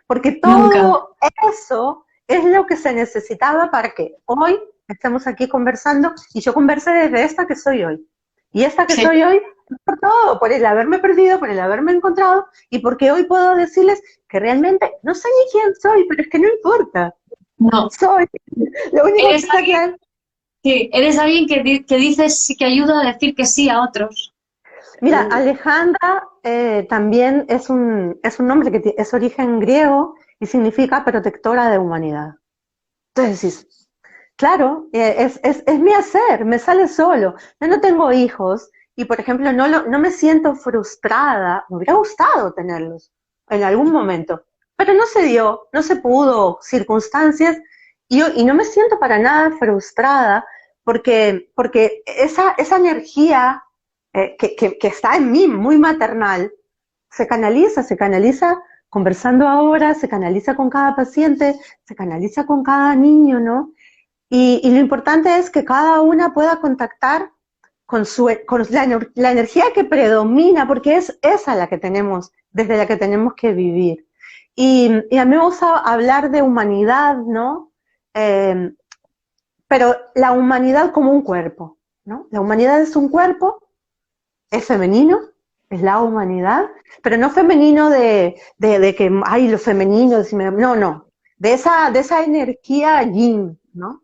Porque Nunca. todo eso es lo que se necesitaba para que hoy estemos aquí conversando y yo converse desde esta que soy hoy. Y esta que Sí. soy hoy, por todo, por el haberme perdido, por el haberme encontrado y porque hoy puedo decirles que realmente no sé ni quién soy, pero es que no importa. No. Soy. Lo único que Eres está alguien, claro. sí, eres alguien que dices, que ayuda a decir que sí a otros. Mira, Alejandra también es un nombre que es origen griego y significa protectora de humanidad. Entonces decís, claro, es mi hacer, me sale solo. Yo no tengo hijos y, por ejemplo, no me siento frustrada. Me hubiera gustado tenerlos en algún momento, pero no se dio, no se pudo, circunstancias, y no me siento para nada frustrada porque esa energía que está en mí, muy maternal, se canaliza conversando ahora, se canaliza con cada paciente, se canaliza con cada niño, ¿no? Y lo importante es que cada una pueda contactar con la energía que predomina, porque es esa la que tenemos, desde la que tenemos que vivir. Y a mí me gusta hablar de humanidad, ¿no? Eh, pero la humanidad como un cuerpo, ¿no? La humanidad es un cuerpo, es femenino, es la humanidad, pero no femenino de que, ay, lo femenino, no, no. de esa energía yin, ¿no?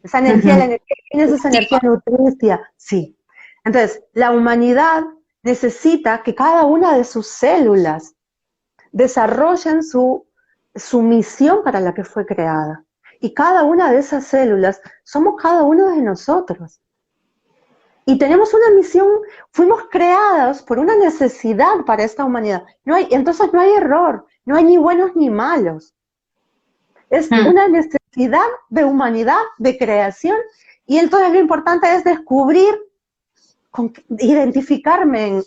Esa energía, la Ujú. energía yin es esa energía nutricia, sí. Entonces, la humanidad necesita que cada una de sus células desarrollen su misión para la que fue creada. Y cada una de esas células somos cada uno de nosotros. Y tenemos una misión, fuimos creados por una necesidad para esta humanidad. Entonces no hay error, no hay ni buenos ni malos. Es Mm. una necesidad de humanidad, de creación, y entonces lo importante es descubrir, identificarme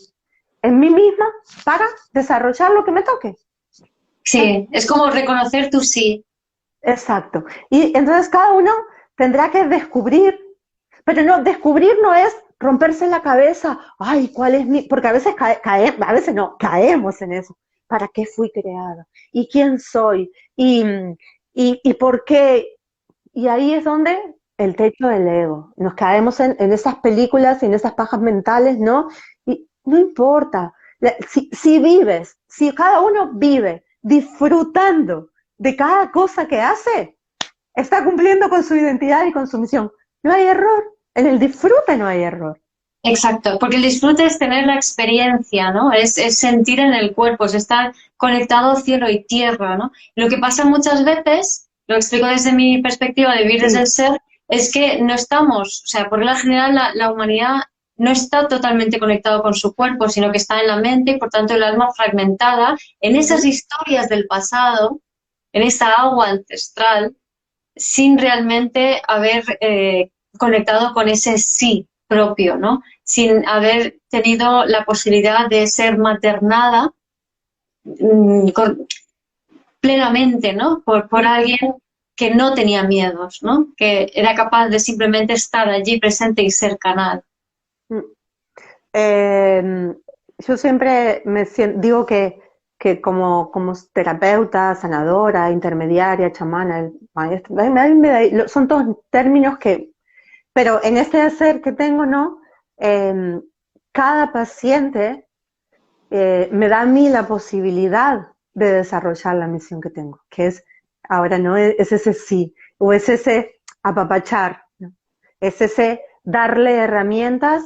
en mí misma para desarrollar lo que me toque. Sí, es como reconocer tu sí. Exacto. Y entonces cada uno tendrá que descubrir, pero no, descubrir no es romperse la cabeza, ay, ¿cuál es mi? Porque a veces a veces no, caemos en eso. ¿Para qué fui creada? ¿Y quién soy? ¿Y por qué? Y ahí es donde el techo del ego. Nos caemos en esas películas y en esas pajas mentales, ¿no? Y no importa. Si vives, si cada uno vive disfrutando de cada cosa que hace, está cumpliendo con su identidad y con su misión. No hay error. En el disfrute no hay error. Exacto, porque el disfrute es tener la experiencia, ¿no? Es sentir en el cuerpo, es estar conectado cielo y tierra, ¿no? Lo que pasa muchas veces, lo explico desde mi perspectiva de vivir desde Sí. el ser, es que no estamos, o sea, por regla general la humanidad no está totalmente conectado con su cuerpo, sino que está en la mente y por tanto el alma fragmentada en esas Ujú. historias del pasado, en esa agua ancestral, sin realmente haber conectado con ese sí propio, ¿no? Sin haber tenido la posibilidad de ser maternada plenamente, ¿no? Por alguien que no tenía miedos, ¿no? Que era capaz de simplemente estar allí presente y ser canal. Mm. Eh, yo siempre digo que como terapeuta, sanadora, intermediaria, chamana, maestra, son todos términos que, pero en este ser que tengo, ¿no? Eh, cada paciente me da a mí la posibilidad de desarrollar la misión que tengo, que es, ahora no es ese sí, o es ese apapachar, ¿no? Es ese darle herramientas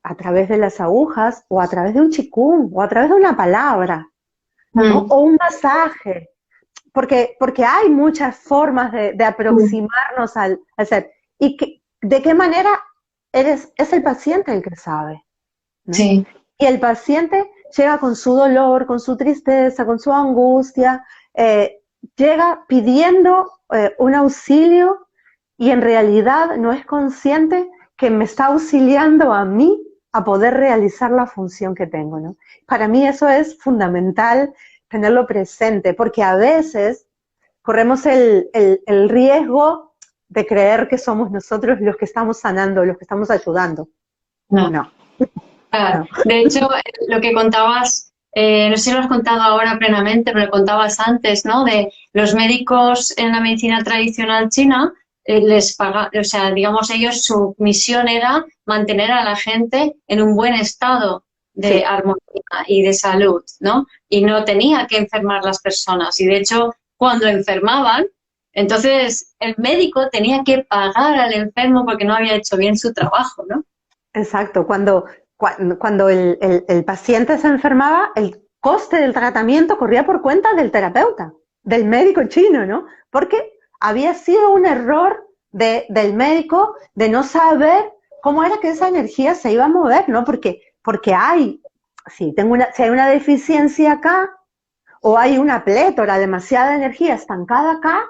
a través de las agujas, o a través de un chikung, o a través de una palabra, ¿no? Mm, O un masaje, porque hay muchas formas de mm, aproximarnos al ser. Y de qué manera es el paciente el que sabe, ¿no? sí. Y el paciente llega con su dolor, con su tristeza, con su angustia, eh, llega pidiendo un auxilio, y en realidad no es consciente que me está auxiliando a mí a poder realizar la función que tengo, ¿no? Para mí eso es fundamental tenerlo presente, porque a veces corremos el riesgo de creer que somos nosotros los que estamos sanando, los que estamos ayudando. No. No, Claro. no. De hecho, lo que contabas, no sé si lo has contado ahora plenamente, pero lo contabas antes, ¿no? De los médicos en la medicina tradicional china, les paga, o sea, digamos, ellos su misión era mantener a la gente en un buen estado de Sí. armonía y de salud, ¿no? Y no tenía que enfermar las personas. Y de hecho, cuando enfermaban, entonces el médico tenía que pagar al enfermo porque no había hecho bien su trabajo, ¿no? Exacto, cuando el paciente se enfermaba, el coste del tratamiento corría por cuenta del terapeuta, del médico chino, ¿no? Porque había sido un error del médico de no saber cómo era que esa energía se iba a mover, ¿no? Porque si hay una deficiencia acá, o hay una plétora, demasiada energía estancada acá,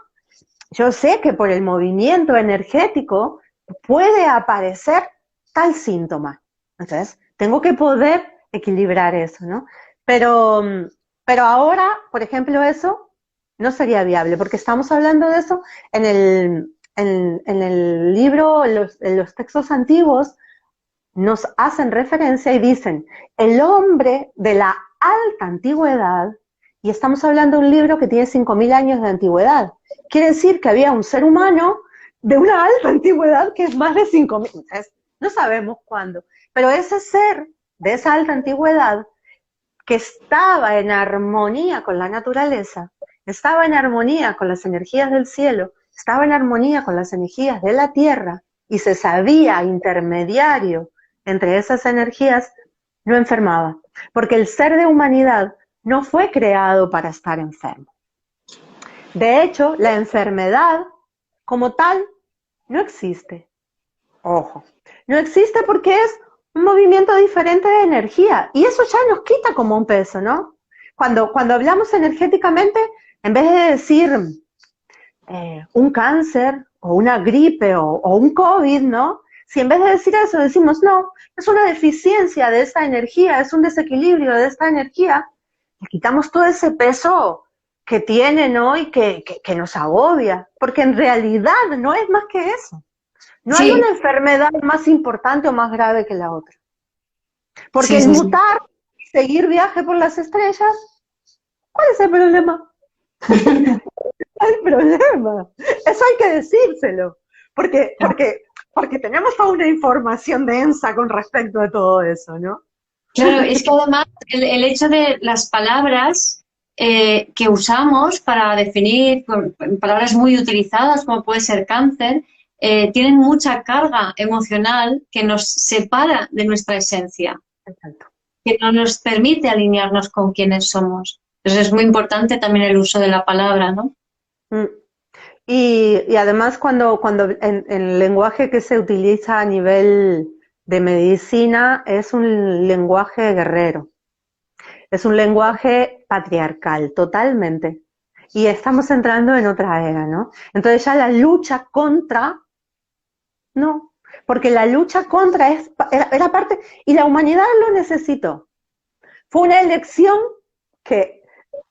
yo sé que por el movimiento energético puede aparecer tal síntoma. Entonces, tengo que poder equilibrar eso, ¿no? Pero, pero ahora, por ejemplo, eso no sería viable, porque estamos hablando de eso en el libro, en los textos antiguos, nos hacen referencia y dicen, el hombre de la alta antigüedad, y estamos hablando de un libro que tiene 5.000 años de antigüedad, quiere decir que había un ser humano de una alta antigüedad que es más de 5.000, no sabemos cuándo, pero ese ser de esa alta antigüedad que estaba en armonía con la naturaleza estaba en armonía con las energías del cielo, estaba en armonía con las energías de la tierra y se sabía intermediario entre esas energías, no enfermaba. Porque el ser de humanidad no fue creado para estar enfermo. De hecho, la enfermedad como tal no existe. Ojo, no existe porque es un movimiento diferente de energía y eso ya nos quita como un peso, ¿no? Cuando hablamos energéticamente, en vez de decir un cáncer o una gripe o un COVID, ¿no? Si en vez de decir eso decimos, no, es una deficiencia de esta energía, es un desequilibrio de esta energía, le quitamos todo ese peso que tiene, ¿no? Y que nos agobia, porque en realidad no es más que eso. No hay Sí, una enfermedad más importante o más grave que la otra. Porque sí, el sí, sí. mutar, seguir viaje por las estrellas, ¿cuál es el problema? El problema. Eso hay que decírselo. Porque tenemos toda una información densa con respecto a todo eso, ¿no? Claro, es que además el hecho de las palabras que usamos para definir, palabras muy utilizadas como puede ser cáncer, tienen mucha carga emocional que nos separa de nuestra esencia, Exacto. que no nos permite alinearnos con quienes somos. Entonces es muy importante también el uso de la palabra, ¿no? Mm. Y además cuando en el lenguaje que se utiliza a nivel de medicina es un lenguaje guerrero, es un lenguaje patriarcal, totalmente. Y estamos entrando en otra era, ¿no? Entonces ya la lucha contra, no, porque la lucha contra era parte, y la humanidad lo necesitó. Fue una elección que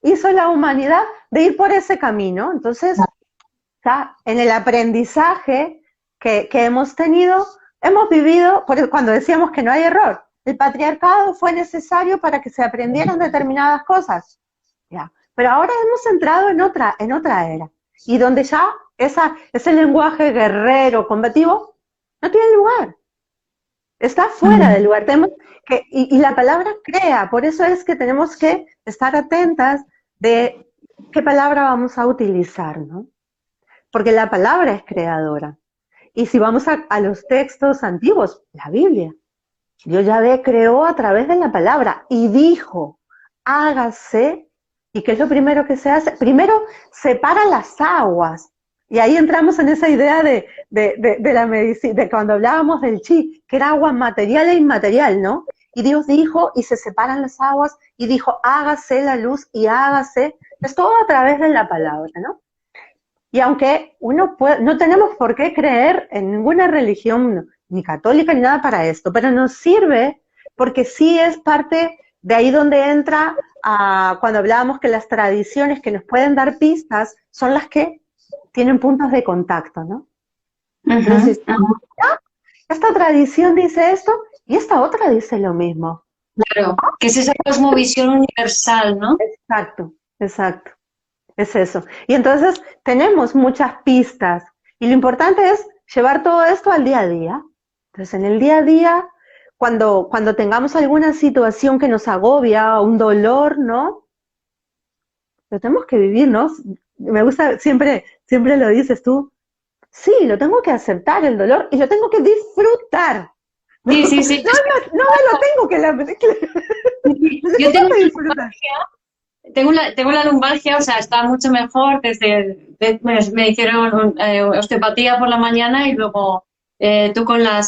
hizo la humanidad de ir por ese camino. Entonces, ya en el aprendizaje que hemos tenido, hemos vivido, cuando decíamos que no hay error, el patriarcado fue necesario para que se aprendieran determinadas cosas. Ya. Pero ahora hemos entrado en otra era, y donde ya ese lenguaje guerrero, combativo, no tiene lugar. Está fuera del lugar. Y la palabra crea, por eso es que tenemos que estar atentas de qué palabra vamos a utilizar, ¿no? Porque la palabra es creadora. Y si vamos a los textos antiguos, la Biblia, Dios Yahvé creó a través de la palabra y dijo, hágase, ¿y qué es lo primero que se hace? Primero separa las aguas. Y ahí entramos en esa idea de la medicina, de cuando hablábamos del chi, que era agua material e inmaterial, ¿no? Y Dios dijo, y se separan las aguas, y dijo, hágase la luz y hágase. Es todo a través de la palabra, ¿no? Y aunque no tenemos por qué creer en ninguna religión, ni católica ni nada para esto, pero nos sirve porque sí es parte de ahí donde entra cuando hablábamos que las tradiciones que nos pueden dar pistas son las que tienen puntos de contacto, ¿no? Entonces, esta tradición dice esto y esta otra dice lo mismo. Claro, que es esa cosmovisión universal, ¿no? Exacto, exacto. Es eso. Y entonces tenemos muchas pistas. Y lo importante es llevar todo esto al día a día. Entonces, en el día a día, cuando tengamos alguna situación que nos agobia, un dolor, ¿no? Lo tenemos que vivir, ¿no? Me gusta, siempre lo dices tú. Sí, lo tengo que aceptar el dolor y lo tengo que disfrutar. No, Sí, sí, sí. no me lo tengo que... Yo Lo tengo que disfrutar. tengo la lumbalgia, o sea, está mucho mejor me hicieron osteopatía por la mañana y luego tú con la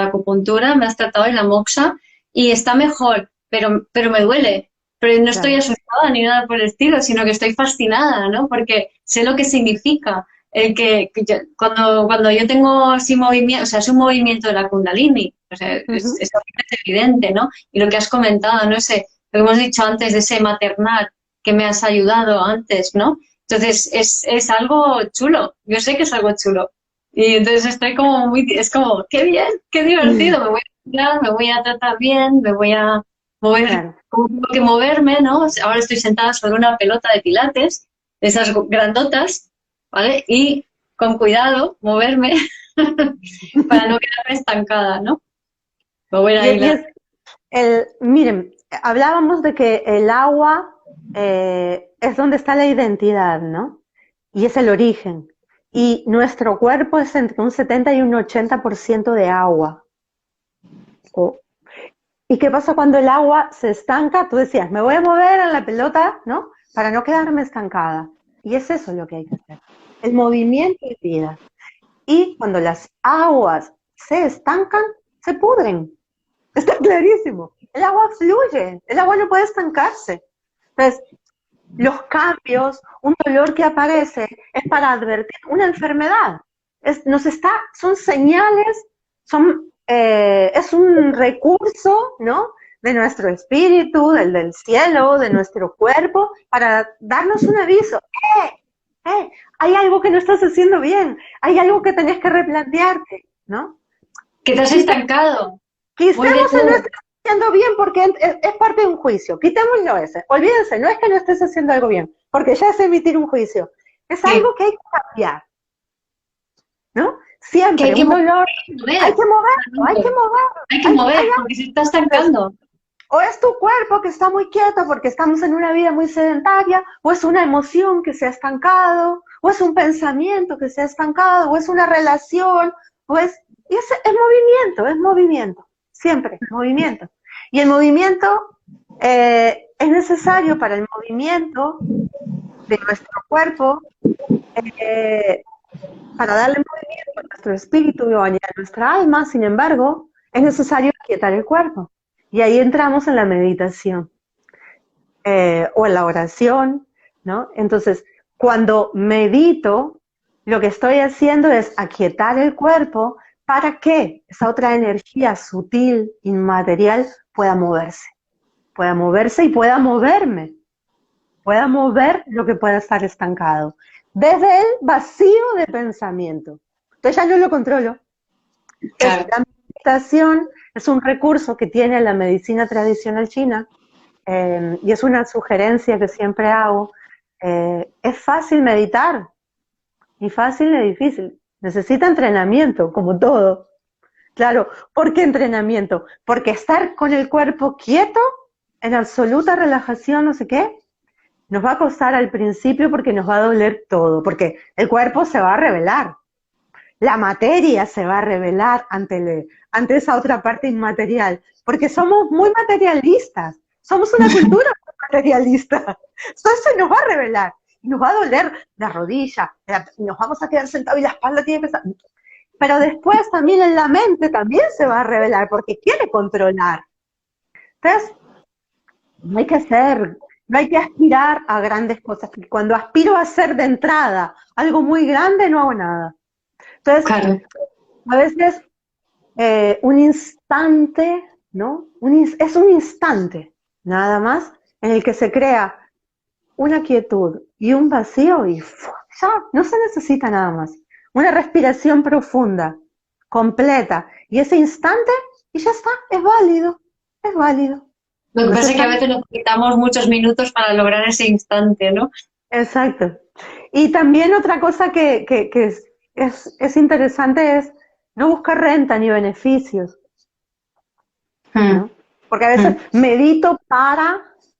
acupuntura me has tratado y la moxa y está mejor, pero me duele. Pero no estoy Claro, asustada ni nada por el estilo, sino que estoy fascinada, ¿no? Porque sé lo que significa el cuando yo tengo así movimiento, o sea, es un movimiento de la Kundalini, o sea, uh-huh, es evidente, ¿no? Y lo que has comentado, ¿no? Lo que hemos dicho antes de ese maternal que me has ayudado antes, ¿no? Entonces es algo chulo, yo sé que es algo chulo. Y entonces estoy como es como, qué bien, qué divertido, me voy a cuidar, me voy a tratar bien, me voy a mover, claro. como tengo que moverme, ¿no? Ahora estoy sentada sobre una pelota de pilates, de esas grandotas, ¿vale? Y con cuidado, moverme para no quedarme estancada, ¿no? Mover ahí Y es miren, hablábamos de que el agua es donde está la identidad, ¿no? Y es el origen. Y nuestro cuerpo es entre un 70 y un 80% de agua. O- ¿Y qué pasa cuando el agua se estanca? Tú decías, me voy a mover en la pelota, ¿no? Para no quedarme estancada. Y es eso lo que hay que hacer. El movimiento es vida. Y cuando las aguas se estancan, se pudren. Está clarísimo. El agua fluye, el agua no puede estancarse. Entonces, los cambios, un dolor que aparece, es para advertir una enfermedad. Son señales, es un recurso, ¿no? De nuestro espíritu, del cielo, de nuestro cuerpo, para darnos un aviso. Hay algo que no estás haciendo bien, hay algo que tenés que replantearte, ¿no? Que te has Quizás estancado. Muy bien. Quitemos el no estés haciendo bien porque es parte de un juicio. Quitémoslo ese. Olvídense, no es que no estés haciendo algo bien, porque ya es emitir un juicio. Es Sí. algo que hay que cambiar, ¿no? Que Siempre hay que un dolor, hay mover. que moverlo, hay que moverlo. Hay que mover, Hay porque se está algo. estancando. O es tu cuerpo que está muy quieto porque estamos en una vida muy sedentaria, o es una emoción que se ha estancado, o es un pensamiento que se ha estancado, o es una relación, es movimiento, siempre movimiento. Y el movimiento es necesario para el movimiento de nuestro cuerpo, eh, para darle movimiento a nuestro espíritu y a nuestra alma. Sin embargo, es necesario aquietar el cuerpo. Y ahí entramos en la meditación o en la oración, ¿no? Entonces, cuando medito, lo que estoy haciendo es aquietar el cuerpo para que esa otra energía sutil, inmaterial, pueda moverse y pueda mover lo que pueda estar estancado. Desde el vacío de pensamiento. Entonces ya no lo controlo. Entonces, Claro. la meditación es un recurso que tiene la medicina tradicional china, y es una sugerencia que siempre hago. Es fácil meditar, ni fácil ni difícil. Necesita entrenamiento, como todo. Claro, ¿por qué entrenamiento? Porque estar con el cuerpo quieto, en absoluta relajación, no sé qué, nos va a costar al principio porque nos va a doler todo, porque el cuerpo se va a revelar, la materia se va a revelar ante esa otra parte inmaterial, porque somos muy materialistas, somos una cultura muy materialista. Entonces se nos va a revelar, y nos va a doler la rodilla, nos vamos a quedar sentados y la espalda tiene que estar... Pero después también en la mente también se va a revelar, porque quiere controlar. Entonces, no hay que hacer, no hay que aspirar a grandes cosas, porque cuando aspiro a hacer de entrada algo muy grande, no hago nada. Entonces, Claro. a veces un instante, ¿no? Es un instante, nada más, en el que se crea una quietud y un vacío y ya no se necesita nada más. Una respiración profunda, completa, y ese instante, y ya está, es válido, es válido. Lo que No pasa se es que a está... veces necesitamos muchos minutos para lograr ese instante, ¿no? Exacto. Y también otra cosa que es interesante es no buscar renta ni beneficios, Mm, ¿no? Porque a veces mm. medito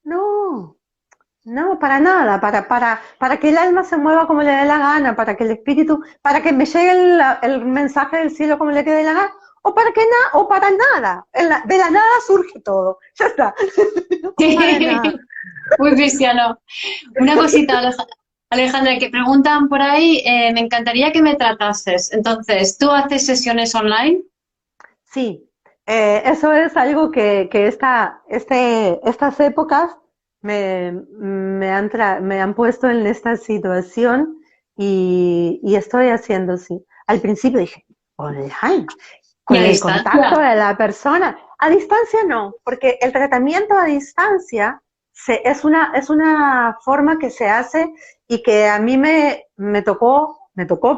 no, no, para nada, para que el alma se mueva como le dé la gana, para que el espíritu, para que me llegue el mensaje del cielo como le quede la gana, o para que o para nada. De la nada surge todo. Ya está. Para nada. Muy cristiano. Una cosita, Alejandra, que preguntan por ahí, me encantaría que me tratases. Entonces, ¿tú haces sesiones online? Sí, eso es algo que estas épocas me han puesto en esta situación y estoy haciendo, sí. Al principio dije, online, Y a con el contacto distancia. de la persona. A distancia no, porque el tratamiento a distancia es una forma que se hace y que a mí me tocó,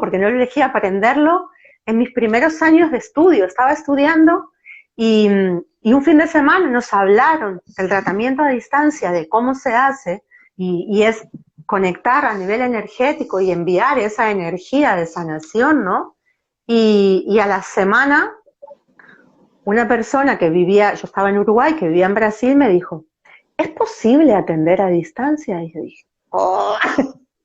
porque no lo elegí aprenderlo en mis primeros años de estudio. Estaba estudiando y, y un fin de semana nos hablaron del tratamiento a distancia, de cómo se hace, y es conectar a nivel energético y enviar esa energía de sanación, ¿no? Y a la semana, una persona que vivía, yo estaba en Uruguay, que vivía en Brasil, me dijo, ¿es posible atender a distancia? Y yo dije, oh,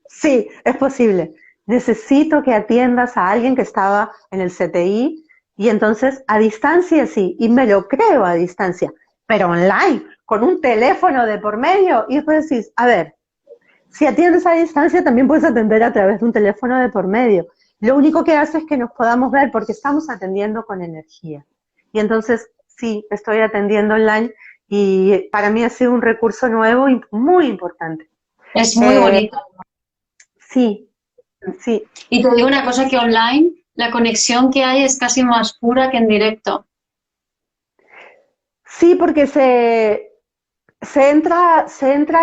sí, es posible. Necesito que atiendas a alguien que estaba en el CTI y entonces a distancia sí, y me lo creo a distancia, pero online, con un teléfono de por medio, y después decís, a ver, si atiendes a distancia también puedes atender a través de un teléfono de por medio. Lo único que hace es que nos podamos ver porque estamos atendiendo con energía. Y entonces sí, estoy atendiendo online y para mí ha sido un recurso nuevo y muy importante. Es muy Eh, bonito. sí, sí, Y te digo una cosa que online la conexión que hay es casi más pura que en directo. sí, porque se entra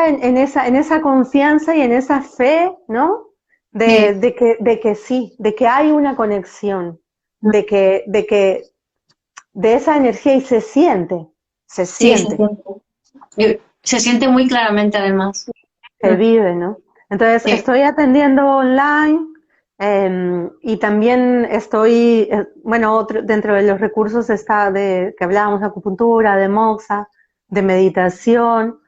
en esa confianza y en esa fe, ¿no? Sí, De que sí, de que hay una conexión, de esa energía y se sí, se siente, siente. Se siente muy claramente además. se vive, ¿no? Entonces, Sí, estoy atendiendo online y también estoy, bueno, dentro de los recursos está que hablábamos de acupuntura, de moxa, de meditación.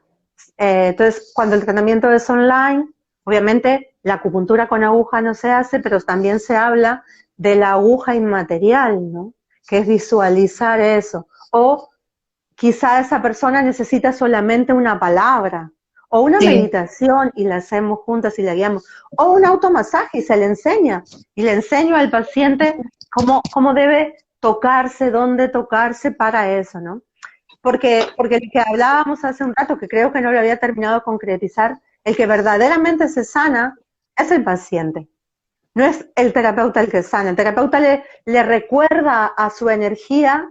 Entonces, cuando el tratamiento es online, obviamente la acupuntura con aguja no se hace, pero también se habla de la aguja inmaterial, ¿no? Que es visualizar eso. O quizá esa persona necesita solamente una palabra o una sí, meditación y la hacemos juntas y la guiamos, o un automasaje y se le enseña y le enseño al paciente cómo debe tocarse, dónde tocarse para eso, ¿no? Porque el que hablábamos hace un rato, que creo que no lo había terminado de concretizar, el que verdaderamente se sana es el paciente. No es el terapeuta el que sana. El terapeuta le recuerda a su energía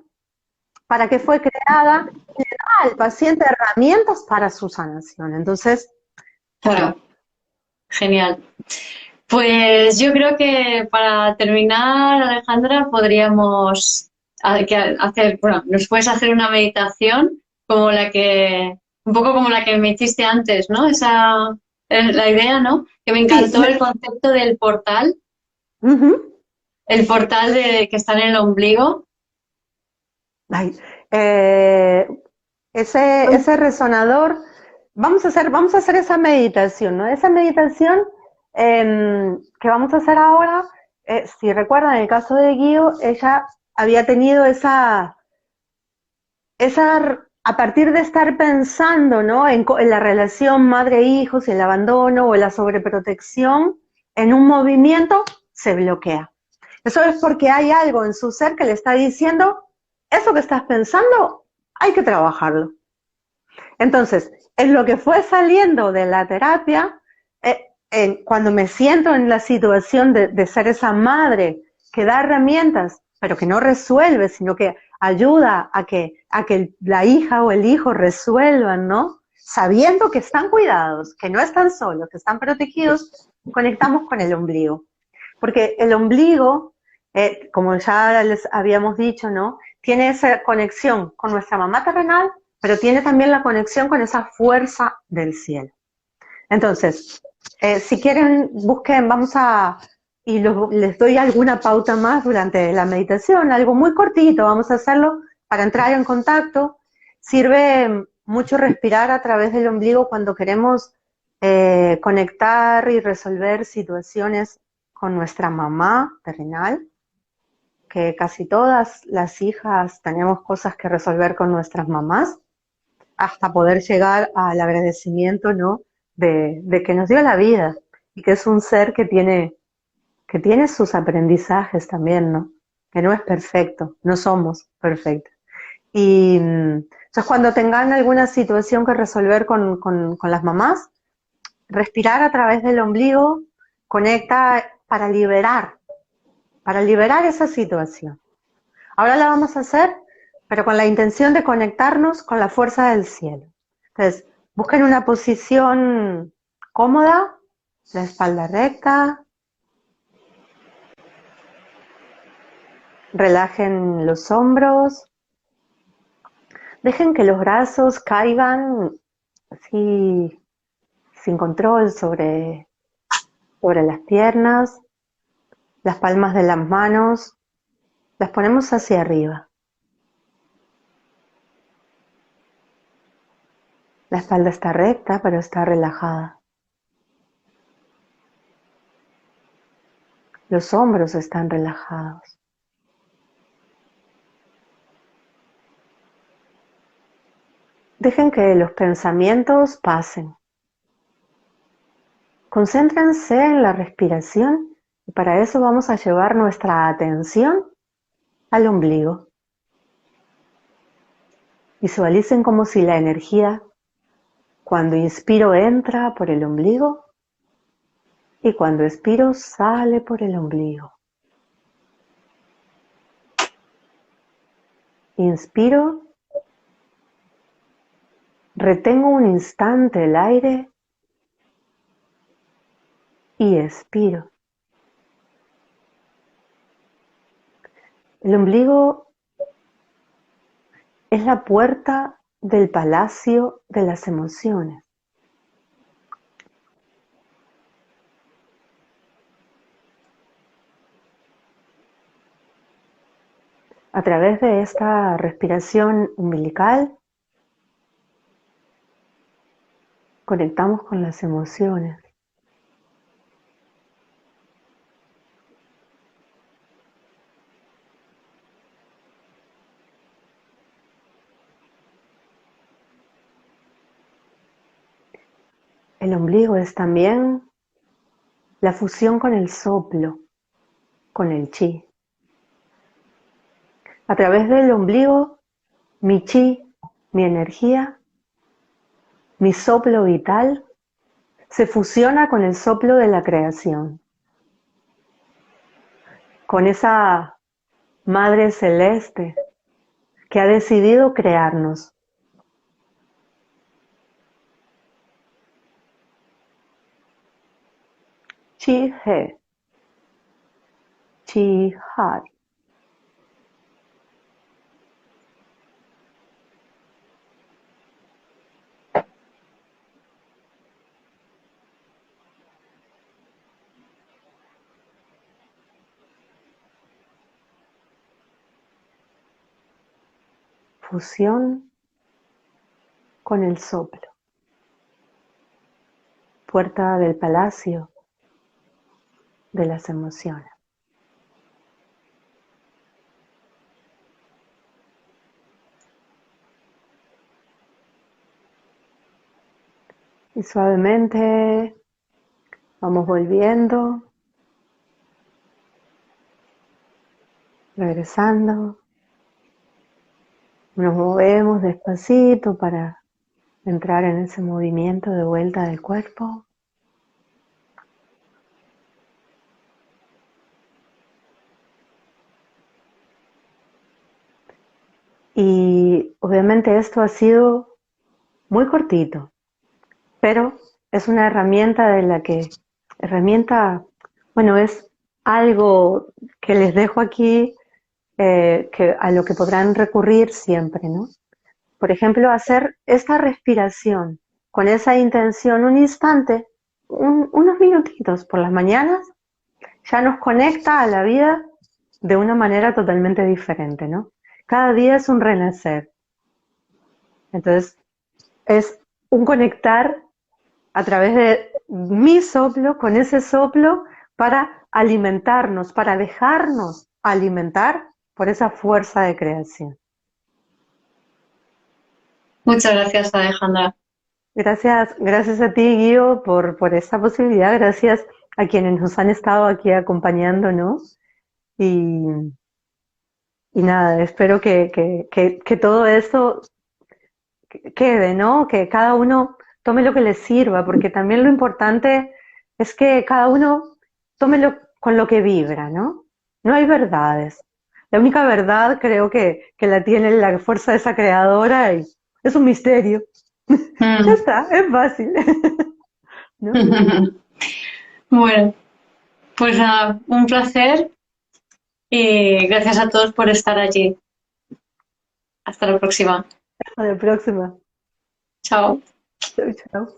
para qué fue creada, le da al paciente herramientas para su sanación. Entonces, claro, genial. Pues yo creo que para terminar, Alejandra, podríamos hacer, bueno, nos puedes hacer una meditación como un poco como la que me hiciste antes, ¿no? Esa es la idea, ¿no? Que me sí, encantó el concepto del portal, uh-huh. el portal que está en el ombligo. Ay, eh, ese resonador, vamos a hacer esa meditación, ¿no? Esa meditación que vamos a hacer ahora, si recuerdan el caso de Guío, ella había tenido a partir de estar pensando, ¿no? En la relación madre-hijos, el abandono o la sobreprotección, en un movimiento se bloquea. Eso es porque hay algo en su ser que le está diciendo, eso que estás pensando, hay que trabajarlo. Entonces, en lo que fue saliendo de la terapia, cuando me siento en la situación de ser esa madre que da herramientas, pero que no resuelve, sino que ayuda a que la hija o el hijo resuelvan, ¿no? Sabiendo que están cuidados, que no están solos, que están protegidos, conectamos con el ombligo. Porque el ombligo, como ya les habíamos dicho, ¿no? Tiene esa conexión con nuestra mamá terrenal, pero tiene también la conexión con esa fuerza del cielo. Entonces, si quieren, busquen, les doy alguna pauta más durante la meditación, algo muy cortito, vamos a hacerlo para entrar en contacto. Sirve mucho respirar a través del ombligo cuando queremos conectar y resolver situaciones con nuestra mamá terrenal, que casi todas las hijas tenemos cosas que resolver con nuestras mamás, hasta poder llegar al agradecimiento, ¿no? De que nos dio la vida y que es un ser que tiene sus aprendizajes también, ¿no? Que no es perfecto, no somos perfectos. Y entonces cuando tengan alguna situación que resolver con las mamás, respirar a través del ombligo conecta para liberar esa situación. Ahora la vamos a hacer, pero con la intención de conectarnos con la fuerza del cielo. Entonces, busquen una posición cómoda, la espalda recta, relajen los hombros, dejen que los brazos caigan así sin control sobre las piernas, las palmas de las manos, las ponemos hacia arriba. La espalda está recta, pero está relajada. Los hombros están relajados. Dejen que los pensamientos pasen. Concéntrense en la respiración y para eso vamos a llevar nuestra atención al ombligo. Visualicen como si la energía, cuando inspiro, entra por el ombligo y cuando expiro, sale por el ombligo. Inspiro, retengo un instante el aire y expiro. El ombligo es la puerta del palacio de las emociones. A través de esta respiración umbilical, conectamos con las emociones. El ombligo es también la fusión con el soplo, con el chi. A través del ombligo, mi chi, mi energía, mi soplo vital, se fusiona con el soplo de la creación. Con esa Madre Celeste que ha decidido crearnos. Chi He, Chi Hai. Fusión con el soplo. Puerta del palacio de las emociones. Y suavemente vamos volviendo, regresando. Nos movemos despacito para entrar en ese movimiento de vuelta del cuerpo. Y obviamente esto ha sido muy cortito, pero es una herramienta bueno, es algo que les dejo aquí, a lo que podrán recurrir siempre, ¿no? Por ejemplo, hacer esta respiración con esa intención un instante, unos minutitos por las mañanas, ya nos conecta a la vida de una manera totalmente diferente, ¿no? Cada día es un renacer. Entonces, es un conectar a través de mi soplo, con ese soplo, para alimentarnos, para dejarnos alimentar por esa fuerza de creación. Muchas gracias, Alejandra. Gracias a ti, Guío, por esta posibilidad. Gracias a quienes nos han estado aquí acompañándonos. Y nada, espero que todo eso quede, ¿no? Que cada uno tome lo que le sirva, porque también lo importante es que cada uno tome con lo que vibra, ¿no? No hay verdades. La única verdad creo que la tiene la fuerza de esa creadora y es un misterio. Ya está, es fácil. ¿No? Bueno, pues nada, un placer y gracias a todos por estar allí. Hasta la próxima. Hasta la próxima. Chao. Chau, chau.